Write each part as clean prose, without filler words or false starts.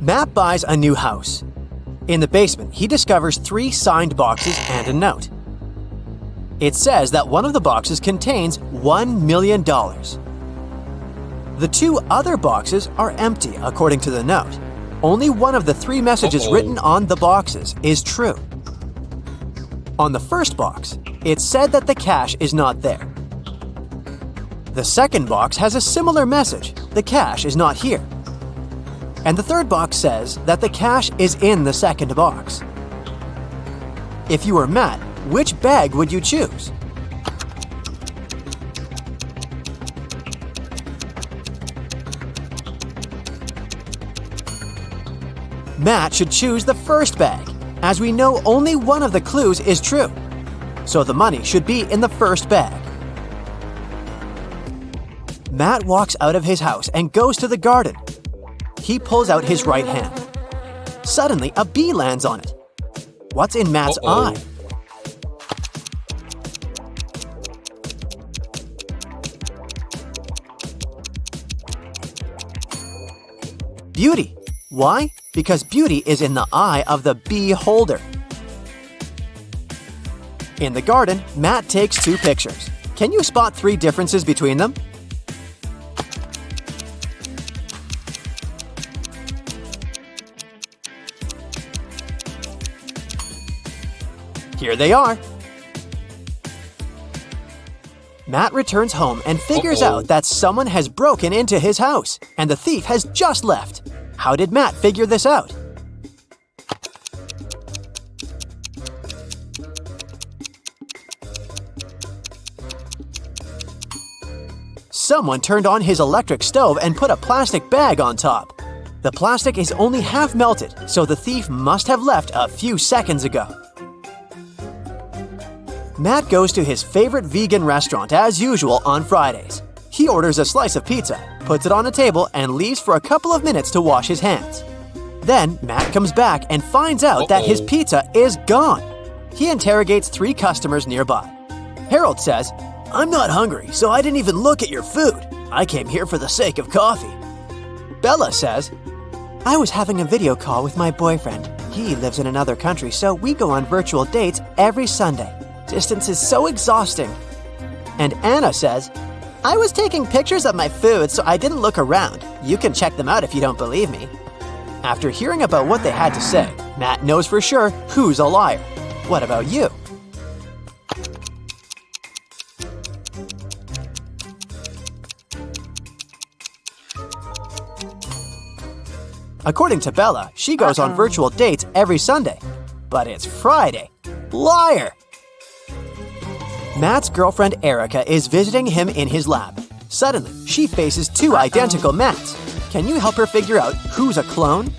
Matt buys a new house. In the basement, he discovers 3 signed boxes and a note. It says that one of the boxes contains $1 million. The 2 other boxes are empty, according to the note. Only one of the 3 messages written on the boxes is true. On the first box, it said that the cash is not there. The second box has a similar message: the cash is not here. And the third box says that the cash is in the second box. If you were Matt, which bag would you choose? Matt should choose the first bag, as we know only one of the clues is true. So the money should be in the first bag. Matt walks out of his house and goes to the garden. He pulls out his right hand. Suddenly, a bee lands on it. What's in Matt's eye? Beauty. Why? Because beauty is in the eye of the bee holder. In the garden, Matt takes 2 pictures. Can you spot 3 differences between them? Here they are. Matt returns home and figures out that someone has broken into his house, and the thief has just left. How did Matt figure this out? Someone turned on his electric stove and put a plastic bag on top. The plastic is only half melted, so the thief must have left a few seconds ago. Matt goes to his favorite vegan restaurant as usual on Fridays. He orders a slice of pizza, puts it on a table, and leaves for a couple of minutes to wash his hands. Then Matt comes back and finds out that his pizza is gone. He interrogates 3 customers nearby. Harold says, "I'm not hungry, so I didn't even look at your food. I came here for the sake of coffee." Bella says, "I was having a video call with my boyfriend. He lives in another country, so we go on virtual dates every Sunday. Distance is so exhausting." And Anna says, "I was taking pictures of my food, so I didn't look around. You can check them out if you don't believe me." After hearing about what they had to say, Matt knows for sure who's a liar. What about you? According to Bella, she goes on virtual dates every Sunday. But it's Friday. Liar! Matt's girlfriend Erica is visiting him in his lab. Suddenly, she faces 2 identical Matts. Can you help her figure out who's a clone?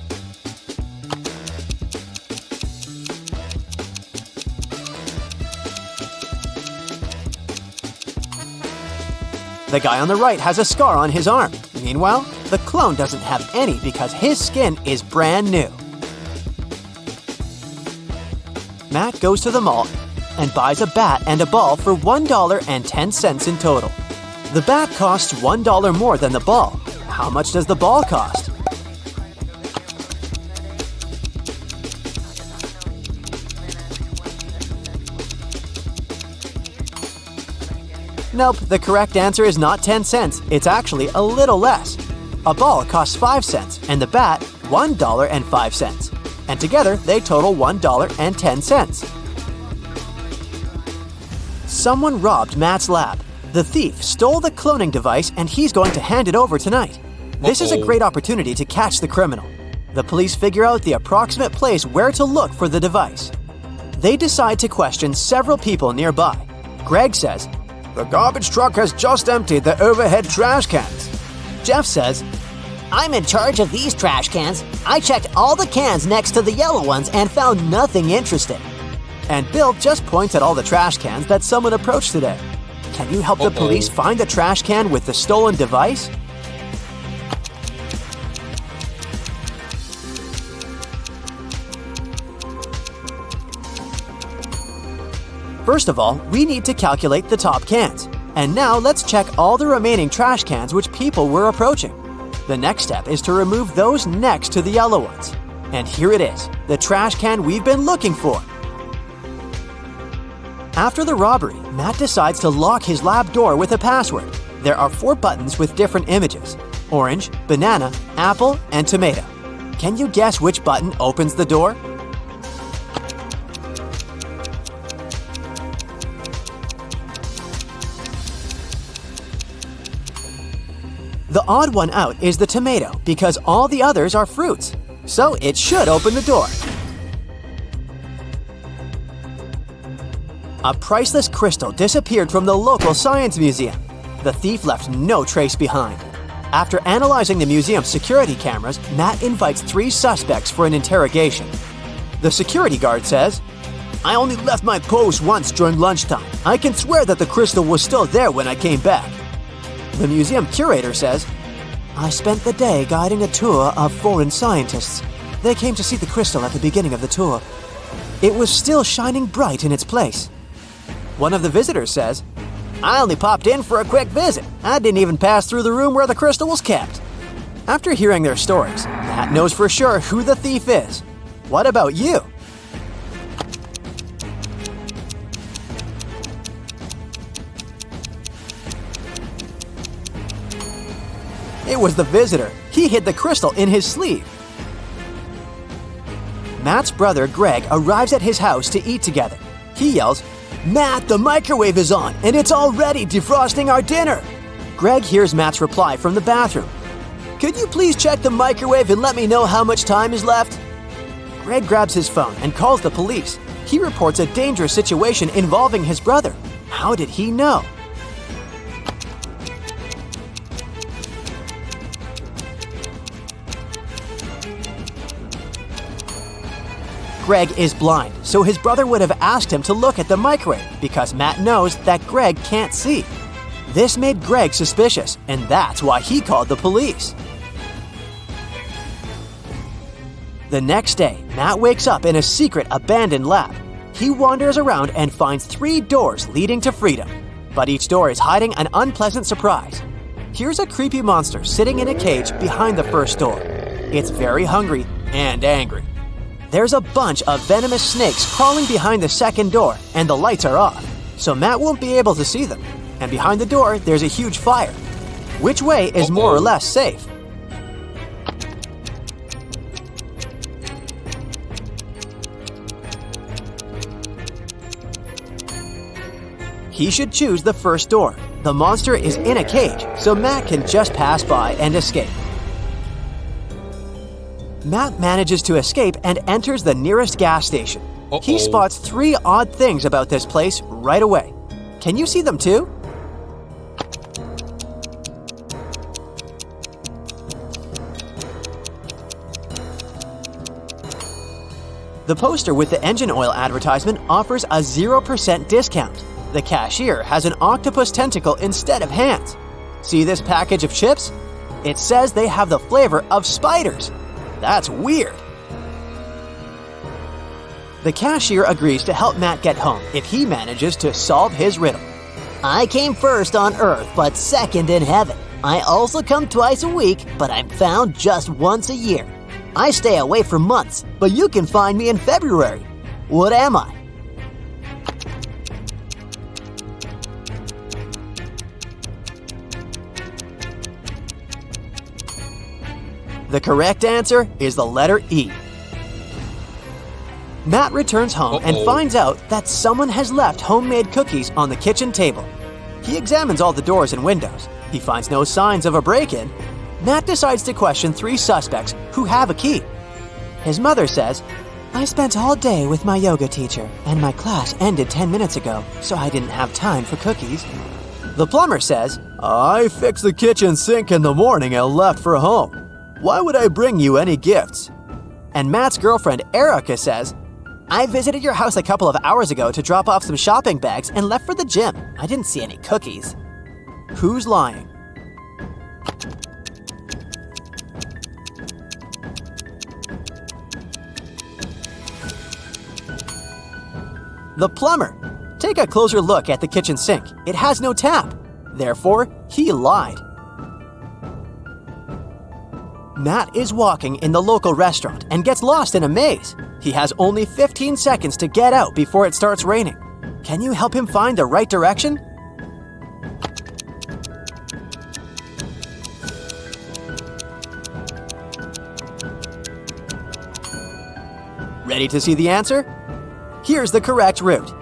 The guy on the right has a scar on his arm. Meanwhile, the clone doesn't have any because his skin is brand new. Matt goes to the mall and buys a bat and a ball for $1.10 in total. The bat costs $1 more than the ball. How much does the ball cost? Nope, the correct answer is not 10 cents. It's actually a little less. A ball costs 5 cents and the bat $1.05. And together they total $1.10. Someone robbed Matt's lab. The thief stole the cloning device and he's going to hand it over tonight. This is a great opportunity to catch the criminal. The police figure out the approximate place where to look for the device. They decide to question several people nearby. Greg says, "The garbage truck has just emptied the overhead trash cans." Jeff says, "I'm in charge of these trash cans. I checked all the cans next to the yellow ones and found nothing interesting." And Bill just points at all the trash cans that someone approached today. Can you help the police find the trash can with the stolen device? First of all, we need to calculate the top cans. And now let's check all the remaining trash cans which people were approaching. The next step is to remove those next to the yellow ones. And here it is, the trash can we've been looking for. After the robbery, Matt decides to lock his lab door with a password. There are 4 buttons with different images: orange, banana, apple, and tomato. Can you guess which button opens the door? The odd one out is the tomato because all the others are fruits, so it should open the door. A priceless crystal disappeared from the local science museum. The thief left no trace behind. After analyzing the museum's security cameras, Matt invites 3 suspects for an interrogation. The security guard says, "I only left my post once during lunchtime. I can swear that the crystal was still there when I came back." The museum curator says, "I spent the day guiding a tour of foreign scientists. They came to see the crystal at the beginning of the tour. It was still shining bright in its place." One of the visitors says, "I only popped in for a quick visit. I didn't even pass through the room where the crystal was kept." After hearing their stories, Matt knows for sure who the thief is. What about you? It was the visitor. He hid the crystal in his sleeve. Matt's brother Greg arrives at his house to eat together. He yells, "Matt, the microwave is on, and it's already defrosting our dinner!" Greg hears Matt's reply from the bathroom. "Could you please check the microwave and let me know how much time is left?" Greg grabs his phone and calls the police. He reports a dangerous situation involving his brother. How did he know? Greg is blind, so his brother would have asked him to look at the microwave because Matt knows that Greg can't see. This made Greg suspicious, and that's why he called the police. The next day, Matt wakes up in a secret abandoned lab. He wanders around and finds 3 doors leading to freedom, but each door is hiding an unpleasant surprise. Here's a creepy monster sitting in a cage behind the first door. It's very hungry and angry. There's a bunch of venomous snakes crawling behind the second door, and the lights are off, so Matt won't be able to see them. And behind the door, there's a huge fire. Which way is more or less safe? He should choose the first door. The monster is in a cage, so Matt can just pass by and escape. Matt manages to escape and enters the nearest gas station. He spots 3 odd things about this place right away. Can you see them too? The poster with the engine oil advertisement offers a 0% discount. The cashier has an octopus tentacle instead of hands. See this package of chips? It says they have the flavor of spiders. That's weird. The cashier agrees to help Matt get home if he manages to solve his riddle. I came first on Earth, but second in heaven. I also come twice a week, but I'm found just once a year. I stay away for months, but you can find me in February. What am I? The correct answer is the letter E. Matt returns home and finds out that someone has left homemade cookies on the kitchen table. He examines all the doors and windows. He finds no signs of a break-in. Matt decides to question 3 suspects who have a key. His mother says, "I spent all day with my yoga teacher, and my class ended 10 minutes ago, so I didn't have time for cookies." The plumber says, "I fixed the kitchen sink in the morning and left for home. Why would I bring you any gifts?" And Matt's girlfriend Erica says, "I visited your house a couple of hours ago to drop off some shopping bags and left for the gym. I didn't see any cookies." Who's lying? The plumber. Take a closer look at the kitchen sink. It has no tap. Therefore, he lied. Matt is walking in the local restaurant and gets lost in a maze. He has only 15 seconds to get out before it starts raining. Can you help him find the right direction? Ready to see the answer? Here's the correct route.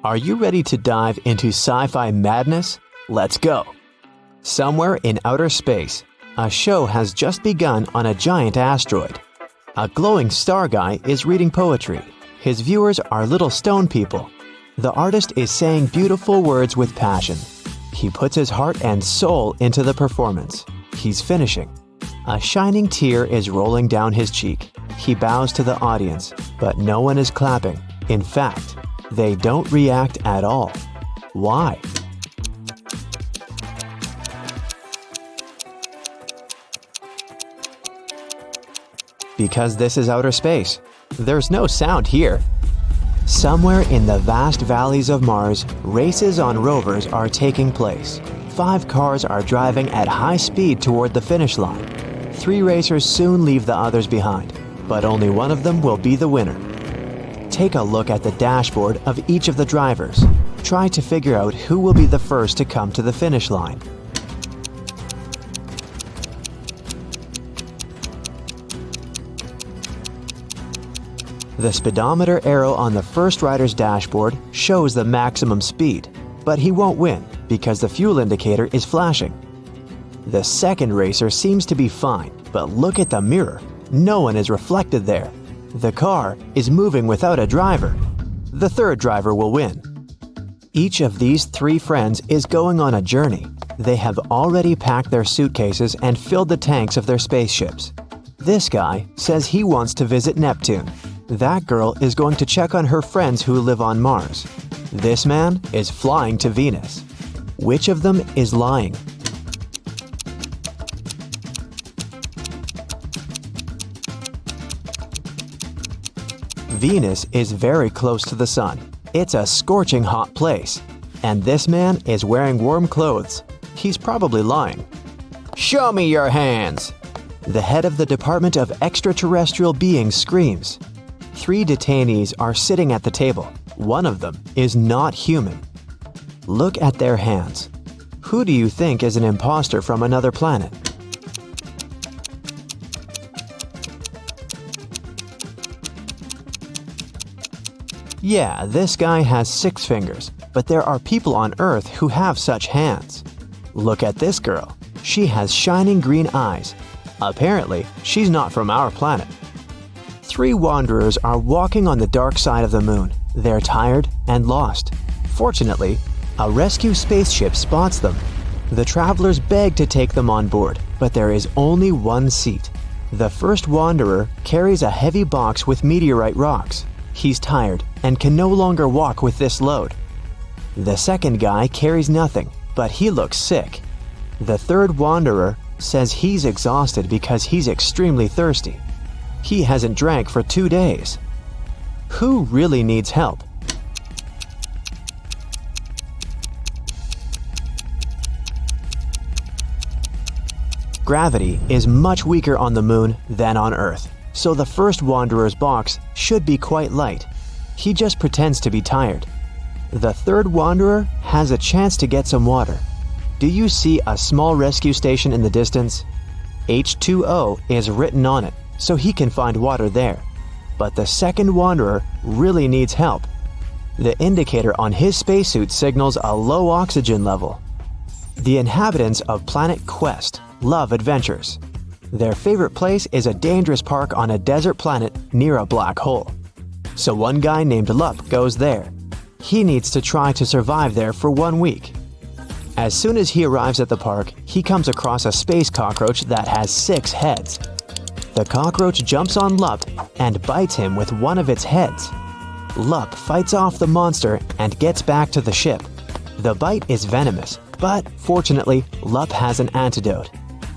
Are you ready to dive into sci-fi madness? Let's go! Somewhere in outer space, a show has just begun on a giant asteroid. A glowing star guy is reading poetry. His viewers are little stone people. The artist is saying beautiful words with passion. He puts his heart and soul into the performance. He's finishing. A shining tear is rolling down his cheek. He bows to the audience, but no one is clapping. In fact, they don't react at all. Why? Because this is outer space. There's no sound here. Somewhere in the vast valleys of Mars, races on rovers are taking place. 5 cars are driving at high speed toward the finish line. 3 racers soon leave the others behind, but only one of them will be the winner. Take a look at the dashboard of each of the drivers. Try to figure out who will be the first to come to the finish line. The speedometer arrow on the first rider's dashboard shows the maximum speed, but he won't win because the fuel indicator is flashing. The second racer seems to be fine, but look at the mirror. No one is reflected there. The car is moving without a driver. The third driver will win. Each of these 3 friends is going on a journey. They have already packed their suitcases and filled the tanks of their spaceships. This guy says he wants to visit Neptune. That girl is going to check on her friends who live on Mars. This man is flying to Venus. Which of them is lying? Venus is very close to the sun. It's a scorching hot place. And this man is wearing warm clothes. He's probably lying. Show me your hands! The head of the Department of Extraterrestrial Beings screams. 3 detainees are sitting at the table. One of them is not human. Look at their hands. Who do you think is an imposter from another planet? Yeah, this guy has 6 fingers, but there are people on Earth who have such hands. Look at this girl. She has shining green eyes. Apparently, she's not from our planet. 3 wanderers are walking on the dark side of the moon. They're tired and lost. Fortunately, a rescue spaceship spots them. The travelers beg to take them on board, but there is only one seat. The first wanderer carries a heavy box with meteorite rocks. He's tired and can no longer walk with this load. The second guy carries nothing, but he looks sick. The third wanderer says he's exhausted because he's extremely thirsty. He hasn't drank for 2 days. Who really needs help? Gravity is much weaker on the moon than on Earth, so the first wanderer's box should be quite light. He just pretends to be tired. The third wanderer has a chance to get some water. Do you see a small rescue station in the distance? H2O is written on it, so he can find water there. But the second wanderer really needs help. The indicator on his spacesuit signals a low oxygen level. The inhabitants of Planet Quest love adventures. Their favorite place is a dangerous park on a desert planet near a black hole. So one guy named Lup goes there. He needs to try to survive there for 1 week. As soon as he arrives at the park, he comes across a space cockroach that has 6 heads. The cockroach jumps on Lup and bites him with one of its heads. Lup fights off the monster and gets back to the ship. The bite is venomous, but fortunately, Lup has an antidote.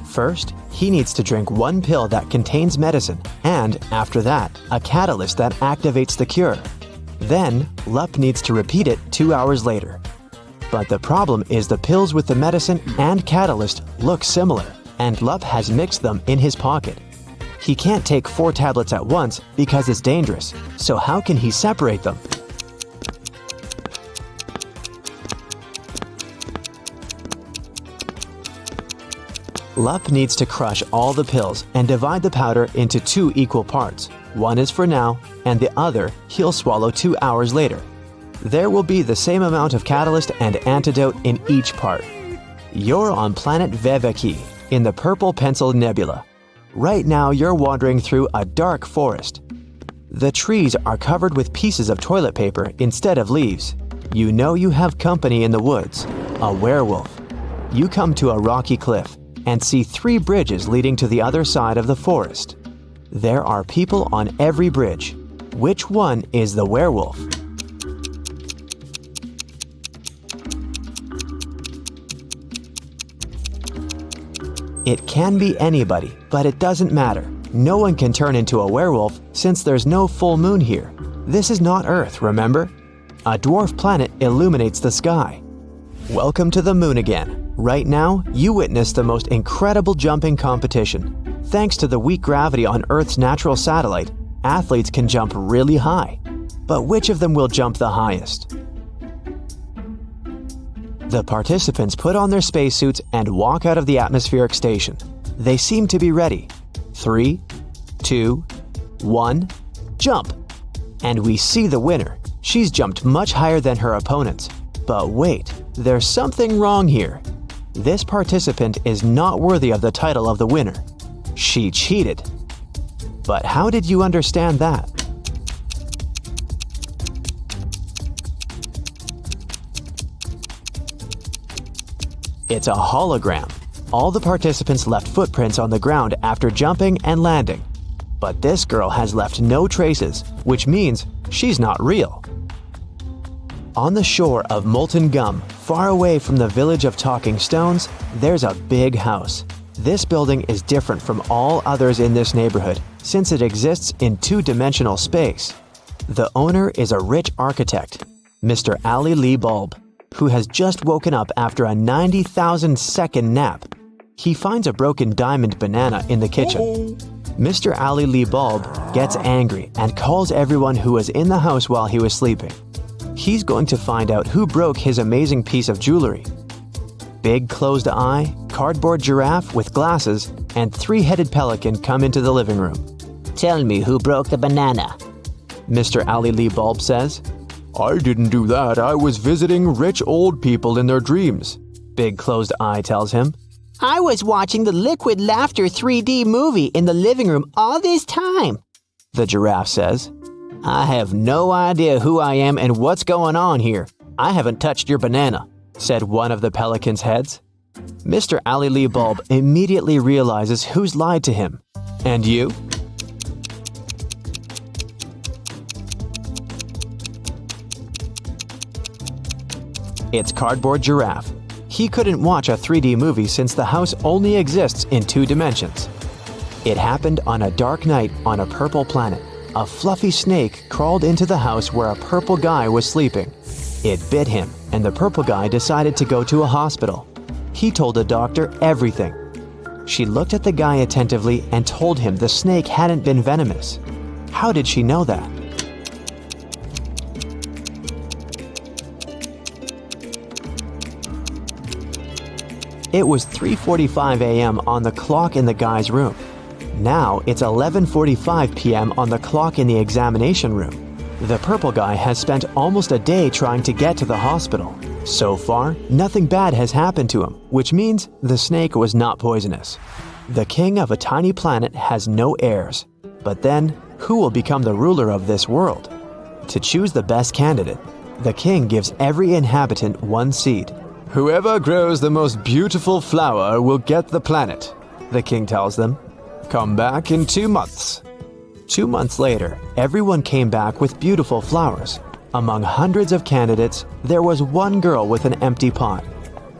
First, he needs to drink 1 pill that contains medicine, and after that, a catalyst that activates the cure. Then, Lup needs to repeat it 2 hours later. But the problem is the pills with the medicine and catalyst look similar, and Lup has mixed them in his pocket. He can't take 4 tablets at once because it's dangerous, so how can he separate them? Lup needs to crush all the pills and divide the powder into 2 equal parts. One is for now, and the other he'll swallow 2 hours later. There will be the same amount of catalyst and antidote in each part. You're on planet Veveki, in the Purple Pencil Nebula. Right now you're wandering through a dark forest. The trees are covered with pieces of toilet paper instead of leaves. You know you have company in the woods, a werewolf. You come to a rocky cliff and see 3 bridges leading to the other side of the forest. There are people on every bridge. Which one is the werewolf? It can be anybody, but it doesn't matter. No one can turn into a werewolf since there's no full moon here. This is not Earth, remember? A dwarf planet illuminates the sky. Welcome to the moon again. Right now, you witness the most incredible jumping competition. Thanks to the weak gravity on Earth's natural satellite, athletes can jump really high. But which of them will jump the highest? The participants put on their spacesuits and walk out of the atmospheric station. They seem to be ready. 3, 2, 1, jump! And we see the winner. She's jumped much higher than her opponents. But wait, there's something wrong here. This participant is not worthy of the title of the winner. She cheated. But how did you understand that? It's a hologram. All the participants left footprints on the ground after jumping and landing. But this girl has left no traces, which means she's not real. On the shore of Molten Gum, far away from the village of Talking Stones, there's a big house. This building is different from all others in this neighborhood since it exists in 2-dimensional space. The owner is a rich architect, Mr. Ali Lee Bulb, who has just woken up after a 90,000-second nap. He finds a broken diamond banana in the kitchen. Mr. Ali Lee Bulb gets angry and calls everyone who was in the house while he was sleeping. He's going to find out who broke his amazing piece of jewelry. Big closed eye, cardboard giraffe with glasses, and 3-headed pelican come into the living room. Tell me who broke the banana. Mr. Ali Lee Bulb says. I didn't do that. I was visiting rich old people in their dreams, Big closed eye tells him. I was watching the Liquid Laughter 3D movie in the living room all this time, the giraffe says. I have no idea who I am and what's going on here. I haven't touched your banana, said one of the pelican's heads. Mr. Ali Lee Bulb immediately realizes who's lied to him. And you? It's Cardboard Giraffe. He couldn't watch a 3D movie since the house only exists in 2 dimensions. It happened on a dark night on a purple planet. A fluffy snake crawled into the house where a purple guy was sleeping. It bit him, and the purple guy decided to go to a hospital. He told the doctor everything. She looked at the guy attentively and told him the snake hadn't been venomous. How did she know that? It was 3:45 a.m. on the clock in the guy's room. Now it's 11:45 p.m. on the clock in the examination room. The purple guy has spent almost a day trying to get to the hospital. So far, nothing bad has happened to him, which means the snake was not poisonous. The king of a tiny planet has no heirs. But then, who will become the ruler of this world? To choose the best candidate, the king gives every inhabitant 1 seed. Whoever grows the most beautiful flower will get the planet, the king tells them. Come back in 2 months. 2 months later, everyone came back with beautiful flowers. Among hundreds of candidates, there was one girl with an empty pot,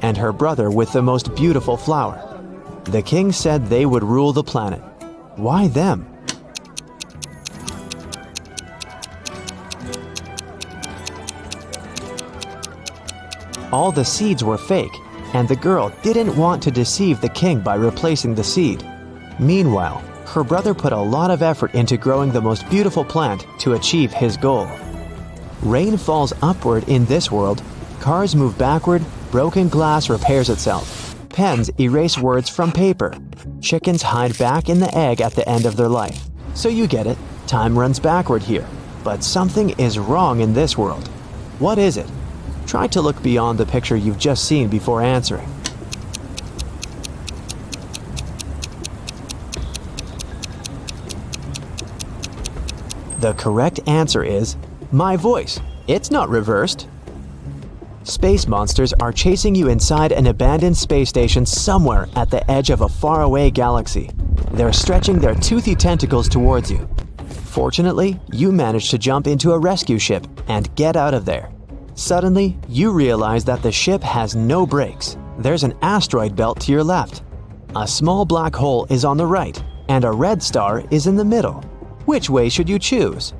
and her brother with the most beautiful flower. The king said they would rule the planet. Why them? all the seeds were fake, and the girl didn't want to deceive the king by replacing the seed. Meanwhile, her brother put a lot of effort into growing the most beautiful plant to achieve his goal. Rain falls upward in this world, cars move backward, broken glass repairs itself, pens erase words from paper, chickens hide back in the egg at the end of their life. So you get it, time runs backward here. But something is wrong in this world. What is it? Try to look beyond the picture you've just seen before answering. The correct answer is my voice. It's not reversed. Space monsters are chasing you inside an abandoned space station somewhere at the edge of a faraway galaxy. They're stretching their toothy tentacles towards you. Fortunately, you manage to jump into a rescue ship and get out of there. Suddenly, you realize that the ship has no brakes. There's an asteroid belt to your left. A small black hole is on the right, and a red star is in the middle. Which way should you choose?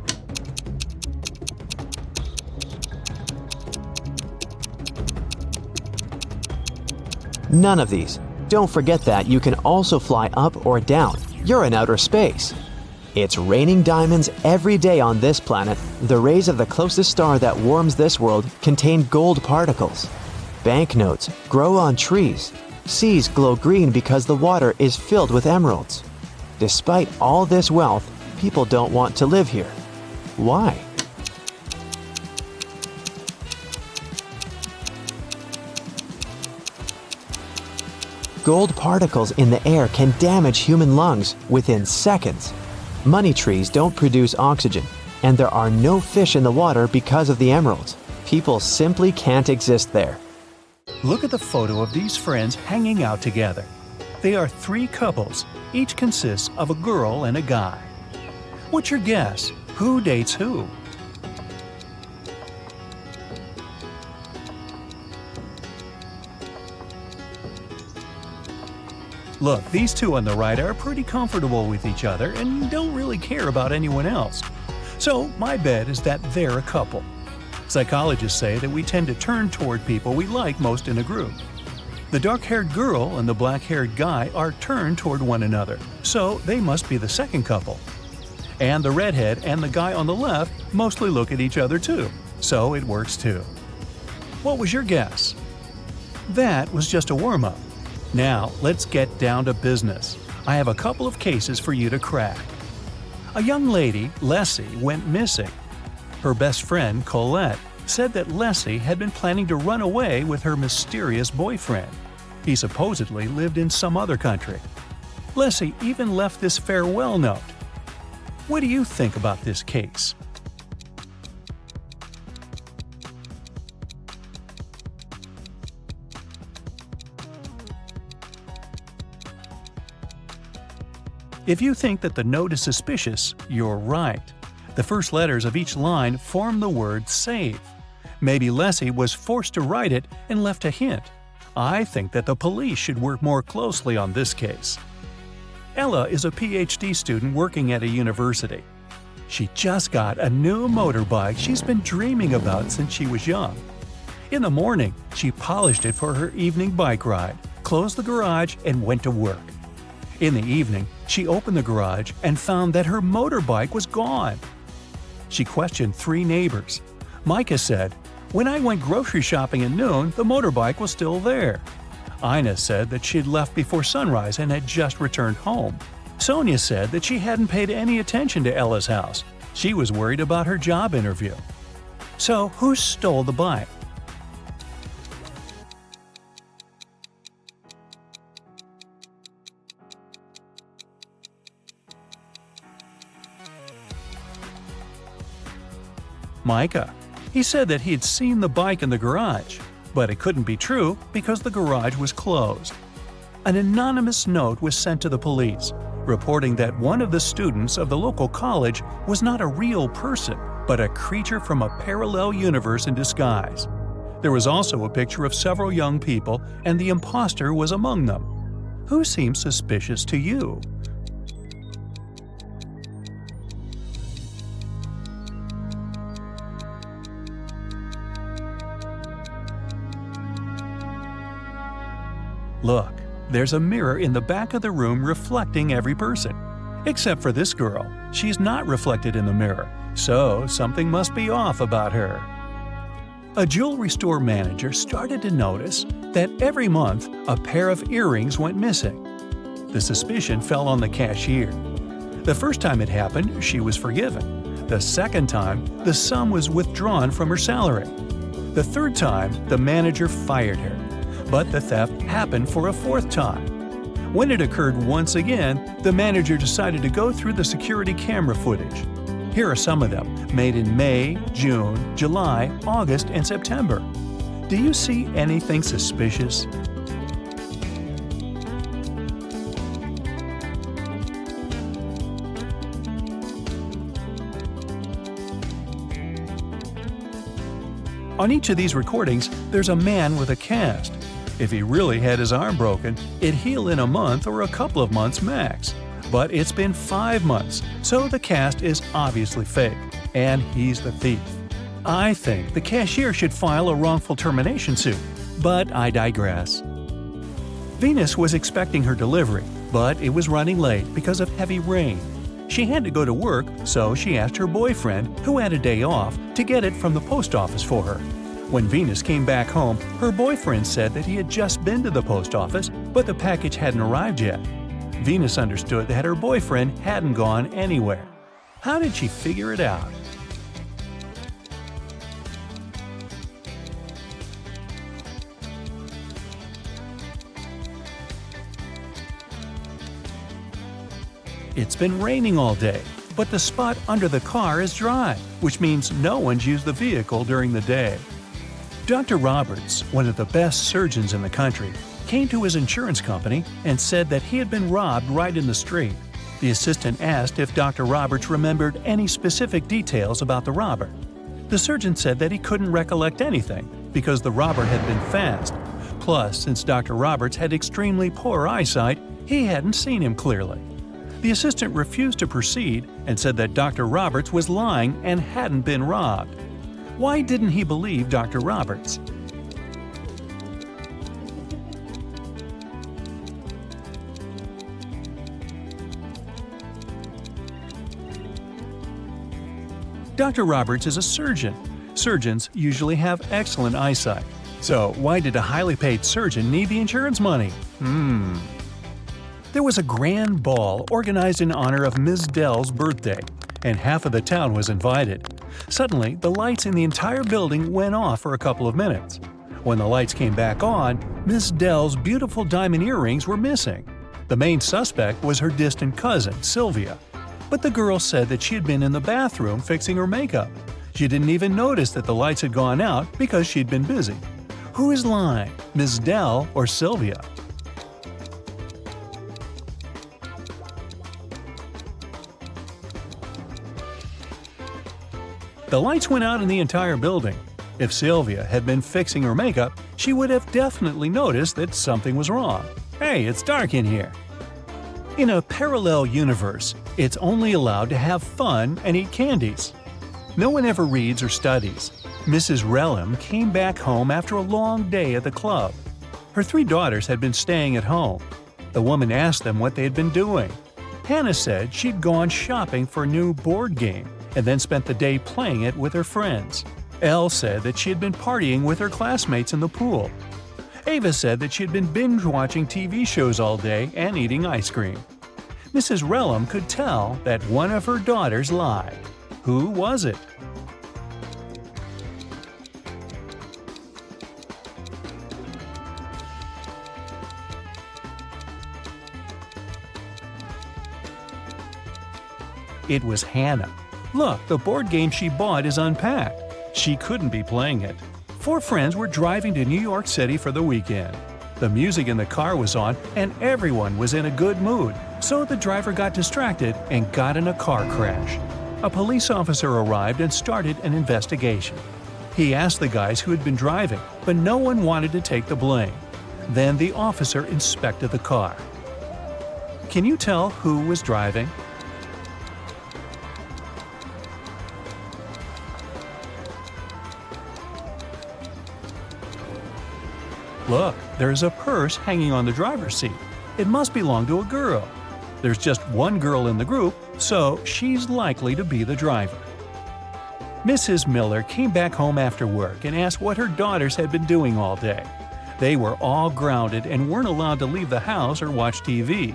None of these. Don't forget that you can also fly up or down. You're in outer space. It's raining diamonds every day on this planet. The rays of the closest star that warms this world contain gold particles. Banknotes grow on trees. Seas glow green because the water is filled with emeralds. Despite all this wealth, people don't want to live here. Why? Gold particles in the air can damage human lungs within seconds. Money trees don't produce oxygen, and there are no fish in the water because of the emeralds. People simply can't exist there. Look at the photo of these friends hanging out together. They are 3 couples. Each consists of a girl and a guy. What's your guess? Who dates who? Look, these two on the right are pretty comfortable with each other and don't really care about anyone else. So my bet is that they're a couple. Psychologists say that we tend to turn toward people we like most in a group. The dark-haired girl and the black-haired guy are turned toward one another, so they must be the second couple. And the redhead and the guy on the left mostly look at each other too, so it works too. What was your guess? That was just a warm-up. Now, let's get down to business. I have a couple of cases for you to crack. A young lady, Leslie, went missing. Her best friend, Colette, said that Leslie had been planning to run away with her mysterious boyfriend. He supposedly lived in some other country. Leslie even left this farewell note. What do you think about this case? If you think that the note is suspicious, you're right. The first letters of each line form the word save. Maybe Leslie was forced to write it and left a hint. I think that the police should work more closely on this case. Ella is a PhD student working at a university. She just got a new motorbike she's been dreaming about since she was young. In the morning, she polished it for her evening bike ride, closed the garage, and went to work. In the evening, she opened the garage and found that her motorbike was gone. She questioned 3 neighbors. Micah said, "When I went grocery shopping at noon, the motorbike was still there." Ina said that she'd left before sunrise and had just returned home. Sonia said that she hadn't paid any attention to Ella's house. She was worried about her job interview. So, who stole the bike? Micah. He said that he'd seen the bike in the garage, but it couldn't be true because the garage was closed. An anonymous note was sent to the police, reporting that one of the students of the local college was not a real person, but a creature from a parallel universe in disguise. There was also a picture of several young people, and the imposter was among them. Who seems suspicious to you? Look, there's a mirror in the back of the room reflecting every person. Except for this girl. She's not reflected in the mirror, so something must be off about her. A jewelry store manager started to notice that every month a pair of earrings went missing. The suspicion fell on the cashier. The first time it happened, she was forgiven. The second time, the sum was withdrawn from her salary. The third time, the manager fired her. But the theft happened for a fourth time. When it occurred once again, the manager decided to go through the security camera footage. Here are some of them, made in May, June, July, August, and September. Do you see anything suspicious? On each of these recordings, there's a man with a cast. If he really had his arm broken, it'd heal in a month or a couple of months max. But it's been 5 months, so the cast is obviously fake, and he's the thief. I think the cashier should file a wrongful termination suit, but I digress. Venus was expecting her delivery, but it was running late because of heavy rain. She had to go to work, so she asked her boyfriend, who had a day off, to get it from the post office for her. When Venus came back home, her boyfriend said that he had just been to the post office, but the package hadn't arrived yet. Venus understood that her boyfriend hadn't gone anywhere. How did she figure it out? It's been raining all day, but the spot under the car is dry, which means no one's used the vehicle during the day. Dr. Roberts, one of the best surgeons in the country, came to his insurance company and said that he had been robbed right in the street. The assistant asked if Dr. Roberts remembered any specific details about the robber. The surgeon said that he couldn't recollect anything because the robber had been fast. Plus, since Dr. Roberts had extremely poor eyesight, he hadn't seen him clearly. The assistant refused to proceed and said that Dr. Roberts was lying and hadn't been robbed. Why didn't he believe Dr. Roberts? Dr. Roberts is a surgeon. Surgeons usually have excellent eyesight. So why did a highly paid surgeon need the insurance money? There was a grand ball organized in honor of Ms. Dell's birthday, and half of the town was invited. Suddenly, the lights in the entire building went off for a couple of minutes. When the lights came back on, Ms. Dell's beautiful diamond earrings were missing. The main suspect was her distant cousin, Sylvia. But the girl said that she had been in the bathroom fixing her makeup. She didn't even notice that the lights had gone out because she'd been busy. Who is lying, Ms. Dell or Sylvia? The lights went out in the entire building. If Sylvia had been fixing her makeup, she would have definitely noticed that something was wrong. Hey, it's dark in here. In a parallel universe, it's only allowed to have fun and eat candies. No one ever reads or studies. Mrs. Relham came back home after a long day at the club. Her 3 daughters had been staying at home. The woman asked them what they had been doing. Hannah said she'd gone shopping for a new board game and then spent the day playing it with her friends. Elle said that she had been partying with her classmates in the pool. Ava said that she had been binge-watching TV shows all day and eating ice cream. Mrs. Relham could tell that one of her daughters lied. Who was it? It was Hannah. Look, the board game she bought is unpacked. She couldn't be playing it. 4 friends were driving to New York City for the weekend. The music in the car was on and everyone was in a good mood, so the driver got distracted and got in a car crash. A police officer arrived and started an investigation. He asked the guys who had been driving, but no one wanted to take the blame. Then the officer inspected the car. Can you tell who was driving? Look, there's a purse hanging on the driver's seat. It must belong to a girl. There's just one girl in the group, so she's likely to be the driver. Mrs. Miller came back home after work and asked what her daughters had been doing all day. They were all grounded and weren't allowed to leave the house or watch TV.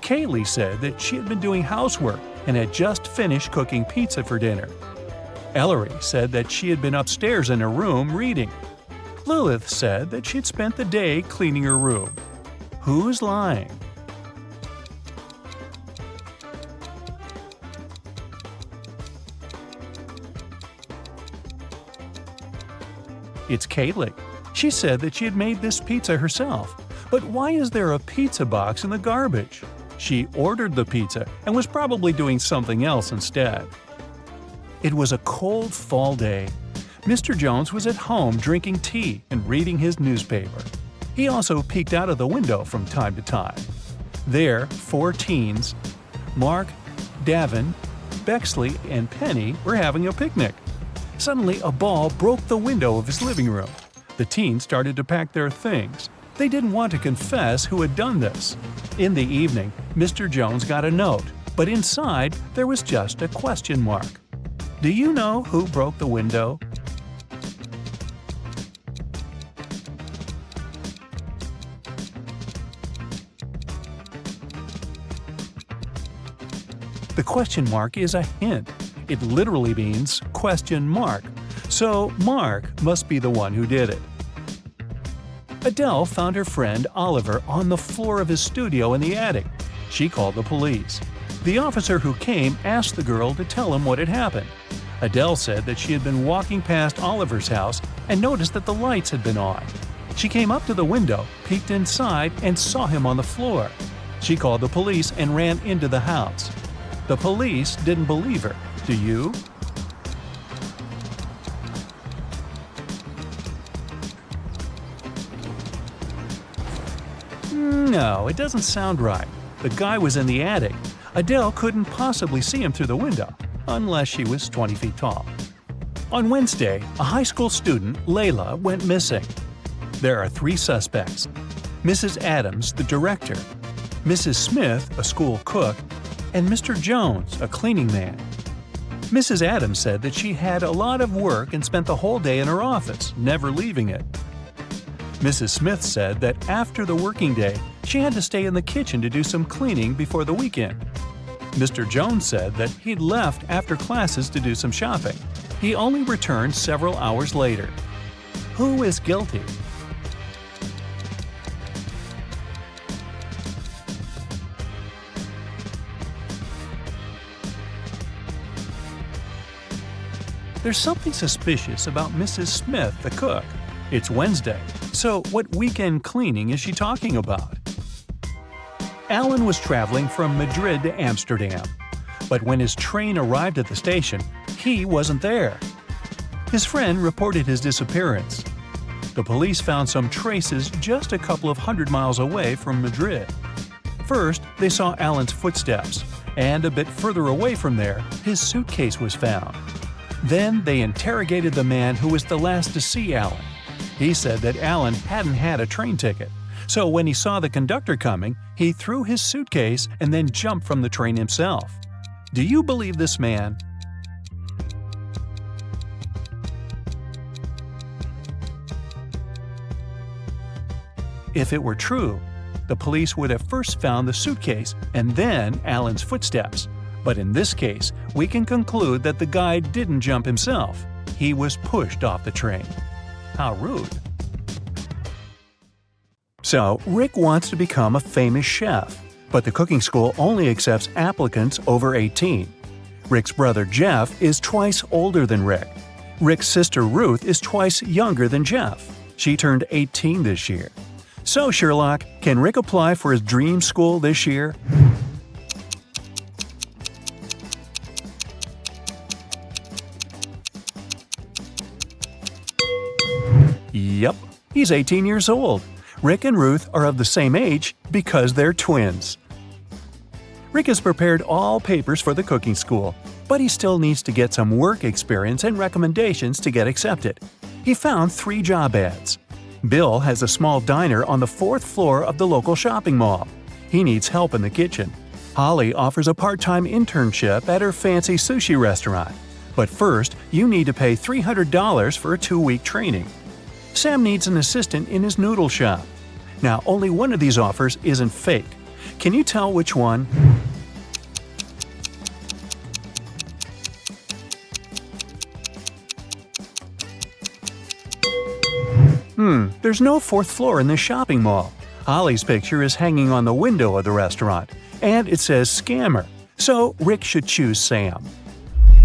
Kaylee said that she had been doing housework and had just finished cooking pizza for dinner. Ellery said that she had been upstairs in her room reading. Lilith said that she had spent the day cleaning her room. Who's lying? It's Kaylee. She said that she had made this pizza herself. But why is there a pizza box in the garbage? She ordered the pizza and was probably doing something else instead. It was a cold fall day. Mr. Jones was at home drinking tea and reading his newspaper. He also peeked out of the window from time to time. There, 4 teens, Mark, Davin, Bexley, and Penny, were having a picnic. Suddenly, a ball broke the window of his living room. The teens started to pack their things. They didn't want to confess who had done this. In the evening, Mr. Jones got a note, but inside there was just a question mark. Do you know who broke the window? The question mark is a hint. It literally means question mark. So Mark must be the one who did it. Adele found her friend Oliver on the floor of his studio in the attic. She called the police. The officer who came asked the girl to tell him what had happened. Adele said that she had been walking past Oliver's house and noticed that the lights had been on. She came up to the window, peeked inside, and saw him on the floor. She called the police and ran into the house. The police didn't believe her. Do you? No, it doesn't sound right. The guy was in the attic. Adele couldn't possibly see him through the window, unless she was 20 feet tall. On Wednesday, a high school student, Layla, went missing. There are 3 suspects: Mrs. Adams, the director, Mrs. Smith, a school cook, and Mr. Jones, a cleaning man. Mrs. Adams said that she had a lot of work and spent the whole day in her office, never leaving it. Mrs. Smith said that after the working day, she had to stay in the kitchen to do some cleaning before the weekend. Mr. Jones said that he'd left after classes to do some shopping. He only returned several hours later. Who is guilty? There's something suspicious about Mrs. Smith, the cook. It's Wednesday, so what weekend cleaning is she talking about? Alan was traveling from Madrid to Amsterdam, but when his train arrived at the station, he wasn't there. His friend reported his disappearance. The police found some traces just a couple of 100 miles away from Madrid. First, they saw Alan's footsteps, and a bit further away from there, his suitcase was found. Then they interrogated the man who was the last to see Alan. He said that Alan hadn't had a train ticket, so when he saw the conductor coming, he threw his suitcase and then jumped from the train himself. Do you believe this man? If it were true, the police would have first found the suitcase and then Alan's footsteps. But in this case, we can conclude that the guy didn't jump himself. He was pushed off the train. How rude. So, Rick wants to become a famous chef, but the cooking school only accepts applicants over 18. Rick's brother Jeff is twice older than Rick. Rick's sister Ruth is twice younger than Jeff. She turned 18 this year. So, Sherlock, can Rick apply for his dream school this year? Yep, he's 18 years old. Rick and Ruth are of the same age because they're twins. Rick has prepared all papers for the cooking school, but he still needs to get some work experience and recommendations to get accepted. He found 3 job ads. Bill has a small diner on the 4th floor of the local shopping mall. He needs help in the kitchen. Holly offers a part-time internship at her fancy sushi restaurant. But first, you need to pay $300 for a 2-week training. Sam needs an assistant in his noodle shop. Now, only one of these offers isn't fake. Can you tell which one? There's no 4th floor in this shopping mall. Holly's picture is hanging on the window of the restaurant, and it says scammer, so Rick should choose Sam.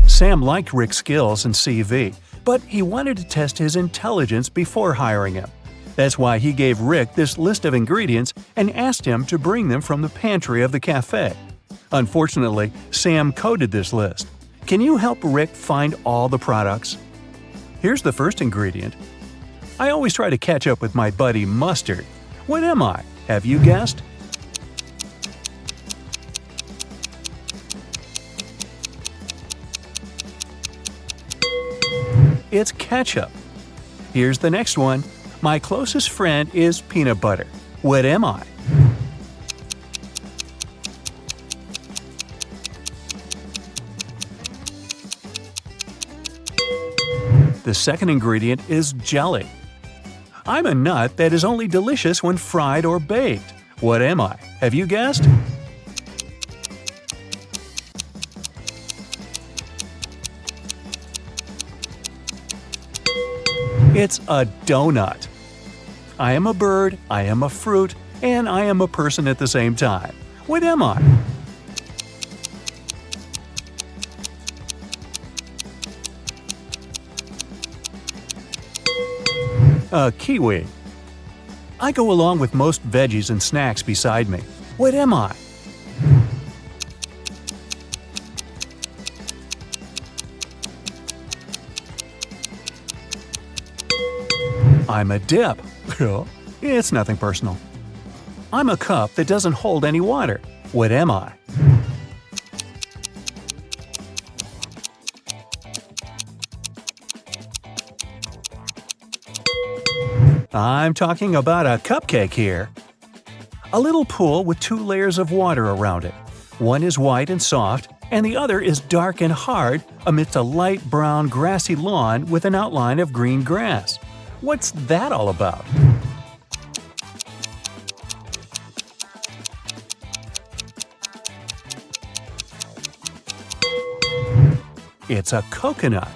Sam liked Rick's skills and CV, but he wanted to test his intelligence before hiring him. That's why he gave Rick this list of ingredients and asked him to bring them from the pantry of the cafe. Unfortunately, Sam coded this list. Can you help Rick find all the products? Here's the first ingredient. I always try to catch up with my buddy Mustard. What am I? Have you guessed? It's ketchup. Here's the next one. My closest friend is peanut butter. What am I? The second ingredient is jelly. I'm a nut that is only delicious when fried or baked. What am I? Have you guessed? It's a donut. I am a bird, I am a fruit, and I am a person at the same time. What am I? A kiwi. I go along with most veggies and snacks beside me. What am I? I'm a dip. It's nothing personal. I'm a cup that doesn't hold any water. What am I? I'm talking about a cupcake here. A little pool with 2 layers of water around it. One is white and soft, and the other is dark and hard amidst a light brown grassy lawn with an outline of green grass. What's that all about? It's a coconut.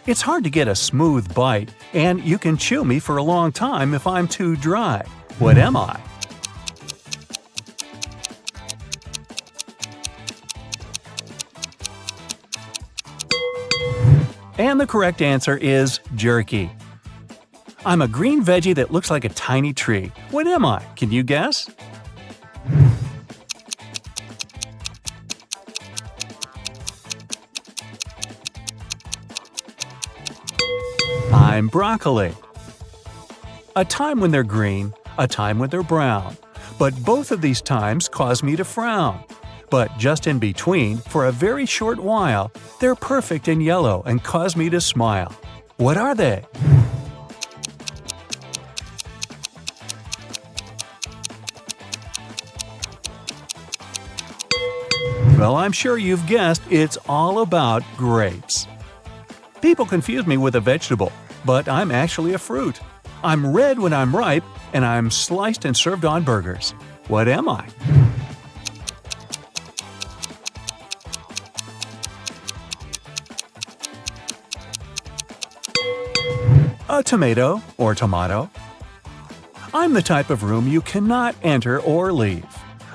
It's hard to get a smooth bite, and you can chew me for a long time if I'm too dry. What am I? And the correct answer is jerky. I'm a green veggie that looks like a tiny tree. What am I? Can you guess? I'm broccoli. A time when they're green, a time when they're brown. But both of these times cause me to frown. But just in between, for a very short while, they're perfect and yellow and cause me to smile. What are they? Well, I'm sure you've guessed it's all about grapes. People confuse me with a vegetable, but I'm actually a fruit. I'm red when I'm ripe, and I'm sliced and served on burgers. What am I? A tomato or tomato. I'm the type of room you cannot enter or leave.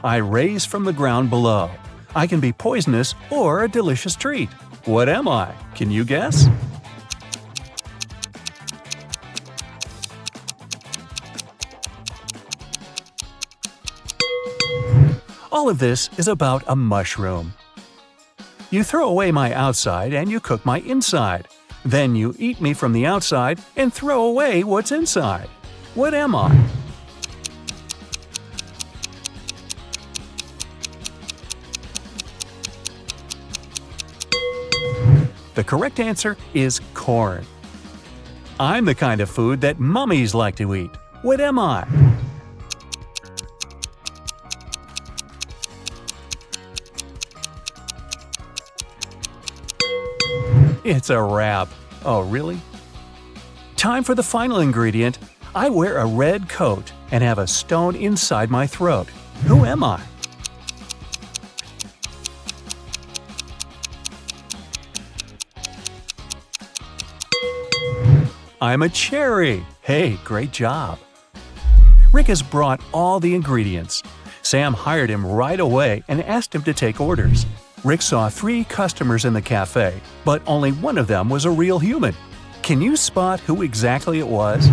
I raise from the ground below. I can be poisonous or a delicious treat. What am I? Can you guess? All of this is about a mushroom. You throw away my outside and you cook my inside. Then you eat me from the outside and throw away what's inside. What am I? The correct answer is corn. I'm the kind of food that mummies like to eat. What am I? It's a wrap. Oh, really? Time for the final ingredient. I wear a red coat and have a stone inside my throat. Who am I? I'm a cherry. Hey, great job. Rick has brought all the ingredients. Sam hired him right away and asked him to take orders. Rick saw 3 customers in the cafe, but only one of them was a real human. Can you spot who exactly it was?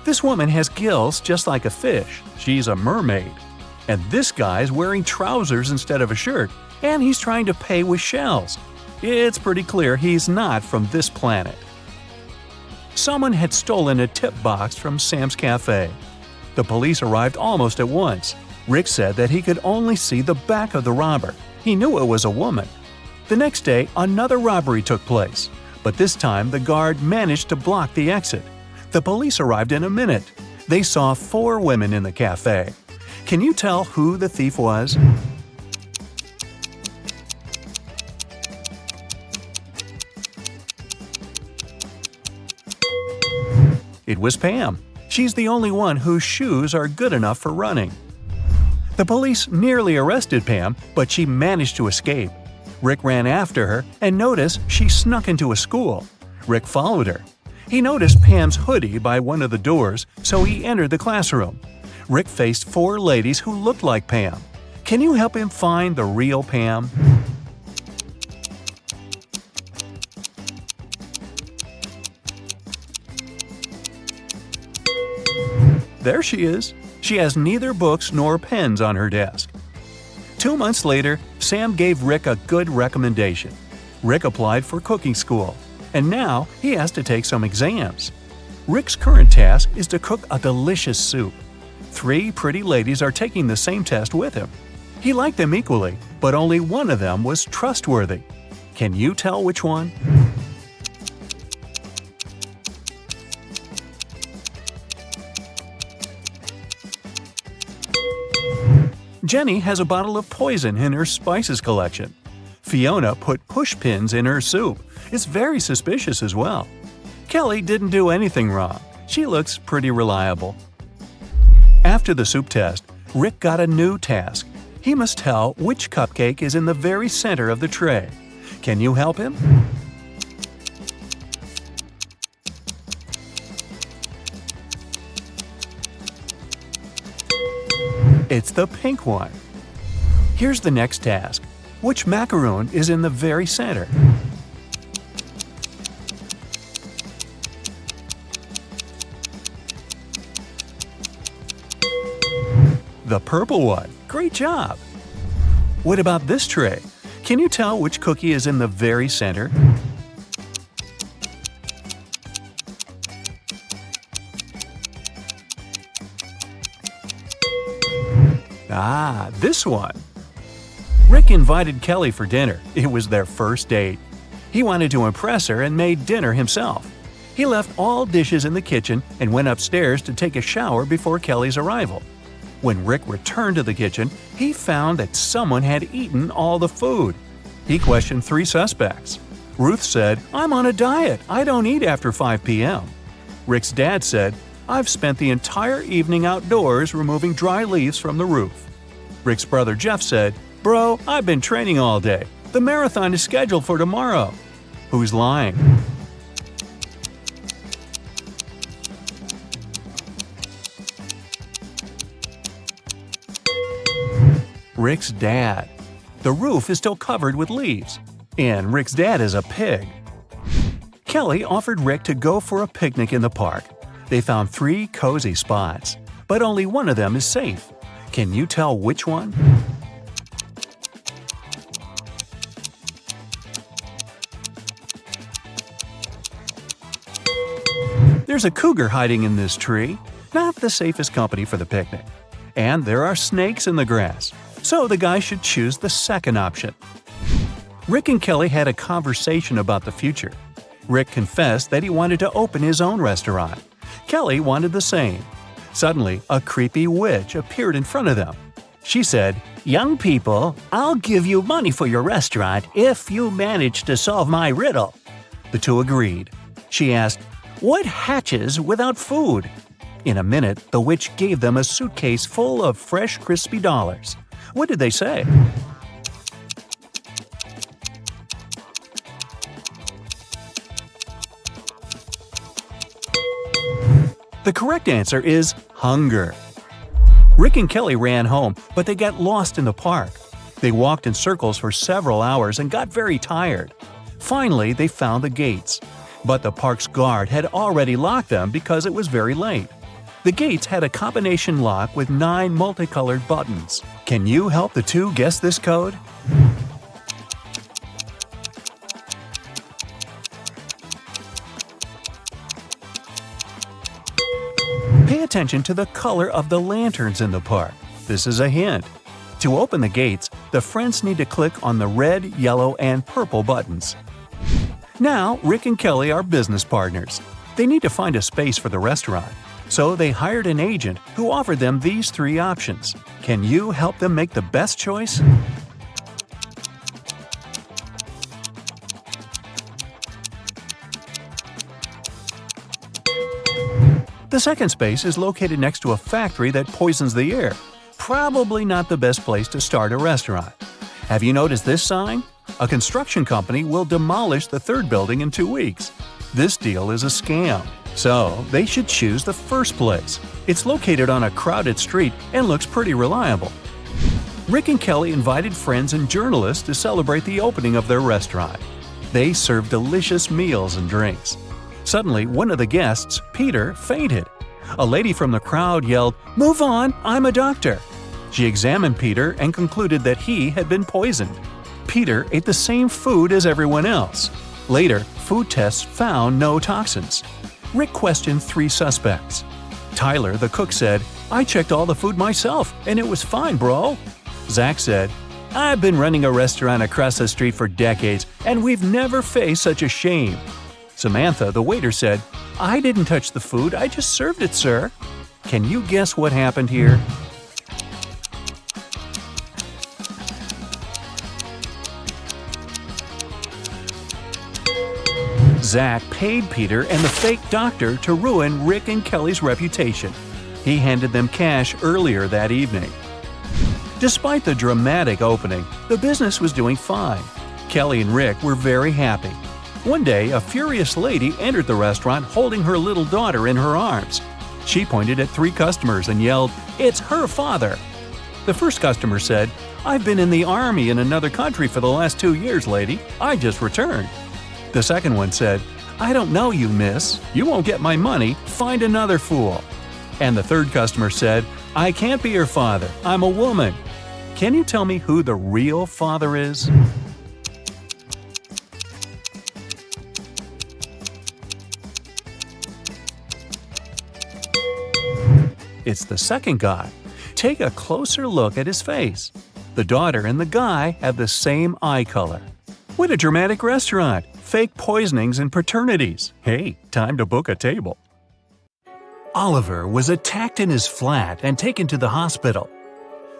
This woman has gills just like a fish. She's a mermaid. And this guy's wearing trousers instead of a shirt, and he's trying to pay with shells. It's pretty clear he's not from this planet. Someone had stolen a tip box from Sam's cafe. The police arrived almost at once. Rick said that he could only see the back of the robber. He knew it was a woman. The next day, another robbery took place, but this time the guard managed to block the exit. The police arrived in a minute. They saw 4 women in the cafe. Can you tell who the thief was? It was Pam. She's the only one whose shoes are good enough for running. The police nearly arrested Pam, but she managed to escape. Rick ran after her and noticed she snuck into a school. Rick followed her. He noticed Pam's hoodie by one of the doors, so he entered the classroom. Rick faced 4 ladies who looked like Pam. Can you help him find the real Pam? There she is. She has neither books nor pens on her desk. 2 months later, Sam gave Rick a good recommendation. Rick applied for cooking school, and now he has to take some exams. Rick's current task is to cook a delicious soup. 3 pretty ladies are taking the same test with him. He liked them equally, but only one of them was trustworthy. Can you tell which one? Jenny has a bottle of poison in her spices collection. Fiona put push pins in her soup. It's very suspicious as well. Kelly didn't do anything wrong. She looks pretty reliable. After the soup test, Rick got a new task. He must tell which cupcake is in the very center of the tray. Can you help him? It's the pink one. Here's the next task. Which macaroon is in the very center? The purple one. Great job! What about this tray? Can you tell which cookie is in the very center? Ah, this one. Rick invited Kelly for dinner. It was their first date. He wanted to impress her and made dinner himself. He left all dishes in the kitchen and went upstairs to take a shower before Kelly's arrival. When Rick returned to the kitchen, he found that someone had eaten all the food. He questioned 3 suspects. Ruth said, "I'm on a diet. I don't eat after 5 p.m." Rick's dad said, "I've spent the entire evening outdoors removing dry leaves from the roof." Rick's brother Jeff said, "Bro, I've been training all day. The marathon is scheduled for tomorrow." Who's lying? Rick's dad. The roof is still covered with leaves, and Rick's dad is a pig. Kelly offered Rick to go for a picnic in the park. They found 3 cozy spots, but only one of them is safe. Can you tell which one? There's a cougar hiding in this tree. Not the safest company for the picnic. And there are snakes in the grass. So the guy should choose the second option. Rick and Kelly had a conversation about the future. Rick confessed that he wanted to open his own restaurant. Kelly wanted the same. Suddenly, a creepy witch appeared in front of them. She said, "Young people, I'll give you money for your restaurant if you manage to solve my riddle." The two agreed. She asked, "What hatches without food?" In a minute, the witch gave them a suitcase full of fresh, crispy dollars. What did they say? The correct answer is hunger. Rick and Kelly ran home, but they got lost in the park. They walked in circles for several hours and got very tired. Finally, they found the gates. But the park's guard had already locked them because it was very late. The gates had a combination lock with 9 multicolored buttons. Can you help the two guess this code? Pay attention to the color of the lanterns in the park. This is a hint. To open the gates, the friends need to click on the red, yellow, and purple buttons. Now, Rick and Kelly are business partners. They need to find a space for the restaurant. So they hired an agent who offered them these 3 options. Can you help them make the best choice? The second space is located next to a factory that poisons the air. Probably not the best place to start a restaurant. Have you noticed this sign? A construction company will demolish the 3rd building in 2 weeks. This deal is a scam. So, they should choose the first place. It's located on a crowded street and looks pretty reliable. Rick and Kelly invited friends and journalists to celebrate the opening of their restaurant. They served delicious meals and drinks. Suddenly, one of the guests, Peter, fainted. A lady from the crowd yelled, "Move on, I'm a doctor." She examined Peter and concluded that he had been poisoned. Peter ate the same food as everyone else. Later, food tests found no toxins. Rick questioned 3 suspects. Tyler, the cook, said, "I checked all the food myself, and it was fine, bro." Zach said, "I've been running a restaurant across the street for decades, and we've never faced such a shame." Samantha, the waiter, said, "I didn't touch the food, I just served it, sir." Can you guess what happened here? Zach paid Peter and the fake doctor to ruin Rick and Kelly's reputation. He handed them cash earlier that evening. Despite the dramatic opening, the business was doing fine. Kelly and Rick were very happy. One day, a furious lady entered the restaurant holding her little daughter in her arms. She pointed at 3 customers and yelled, "It's her father!" The first customer said, "I've been in the army in another country for the last 2 years, lady. I just returned." The second one said, "I don't know you, miss. You won't get my money. Find another fool." And the third customer said, "I can't be your father. I'm a woman." Can you tell me who the real father is? It's the second guy. Take a closer look at his face. The daughter and the guy have the same eye color. What a dramatic restaurant! Fake poisonings and paternities. Hey, time to book a table. Oliver was attacked in his flat and taken to the hospital.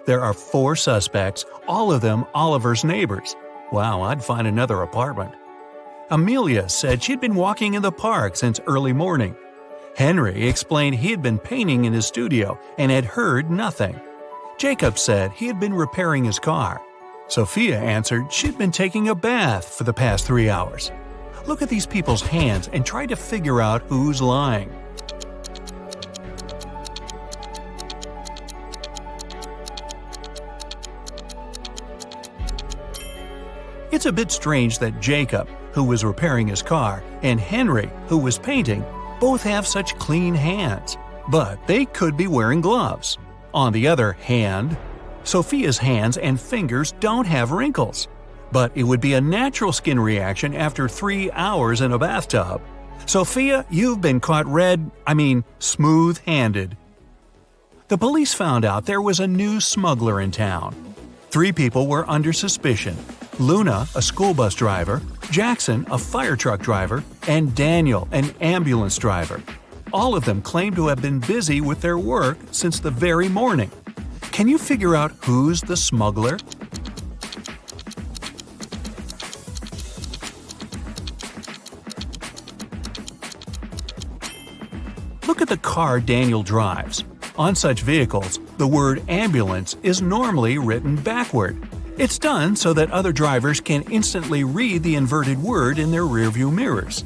There are 4 suspects, all of them Oliver's neighbors. Wow, I'd find another apartment. Amelia said she'd been walking in the park since early morning. Henry explained he had been painting in his studio and had heard nothing. Jacob said he had been repairing his car. Sophia answered she'd been taking a bath for the past 3 hours. Look at these people's hands and try to figure out who's lying. It's a bit strange that Jacob, who was repairing his car, and Henry, who was painting, both have such clean hands, but they could be wearing gloves. On the other hand, Sophia's hands and fingers don't have wrinkles, but it would be a natural skin reaction after 3 hours in a bathtub. Sophia, you've been caught smooth-handed. The police found out there was a new smuggler in town. 3 people were under suspicion: Luna, a school bus driver, Jackson, a fire truck driver, and Daniel, an ambulance driver. All of them claimed to have been busy with their work since the very morning. Can you figure out who's the smuggler? Look at the car Daniel drives. On such vehicles, the word ambulance is normally written backward. It's done so that other drivers can instantly read the inverted word in their rearview mirrors.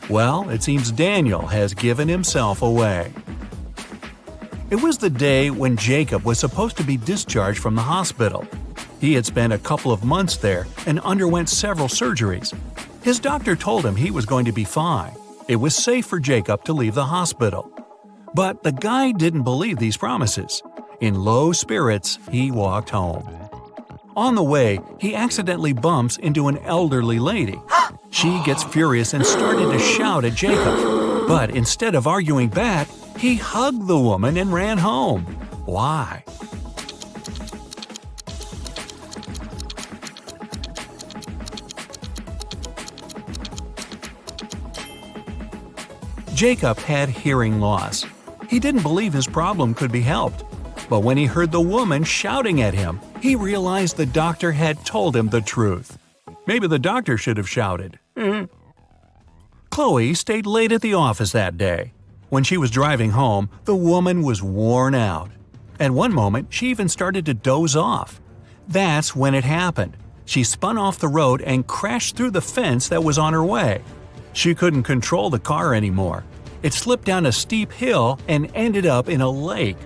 Well, it seems Daniel has given himself away. It was the day when Jacob was supposed to be discharged from the hospital. He had spent a couple of months there and underwent several surgeries. His doctor told him he was going to be fine. It was safe for Jacob to leave the hospital. But the guy didn't believe these promises. In low spirits, he walked home. On the way, he accidentally bumps into an elderly lady. She gets furious and started to shout at Jacob. But instead of arguing back, he hugged the woman and ran home. Why? Jacob had hearing loss. He didn't believe his problem could be helped. But when he heard the woman shouting at him, he realized the doctor had told him the truth. Maybe the doctor should have shouted. Chloe stayed late at the office that day. When she was driving home, the woman was worn out. At one moment, she even started to doze off. That's when it happened. She spun off the road and crashed through the fence that was on her way. She couldn't control the car anymore. It slipped down a steep hill and ended up in a lake.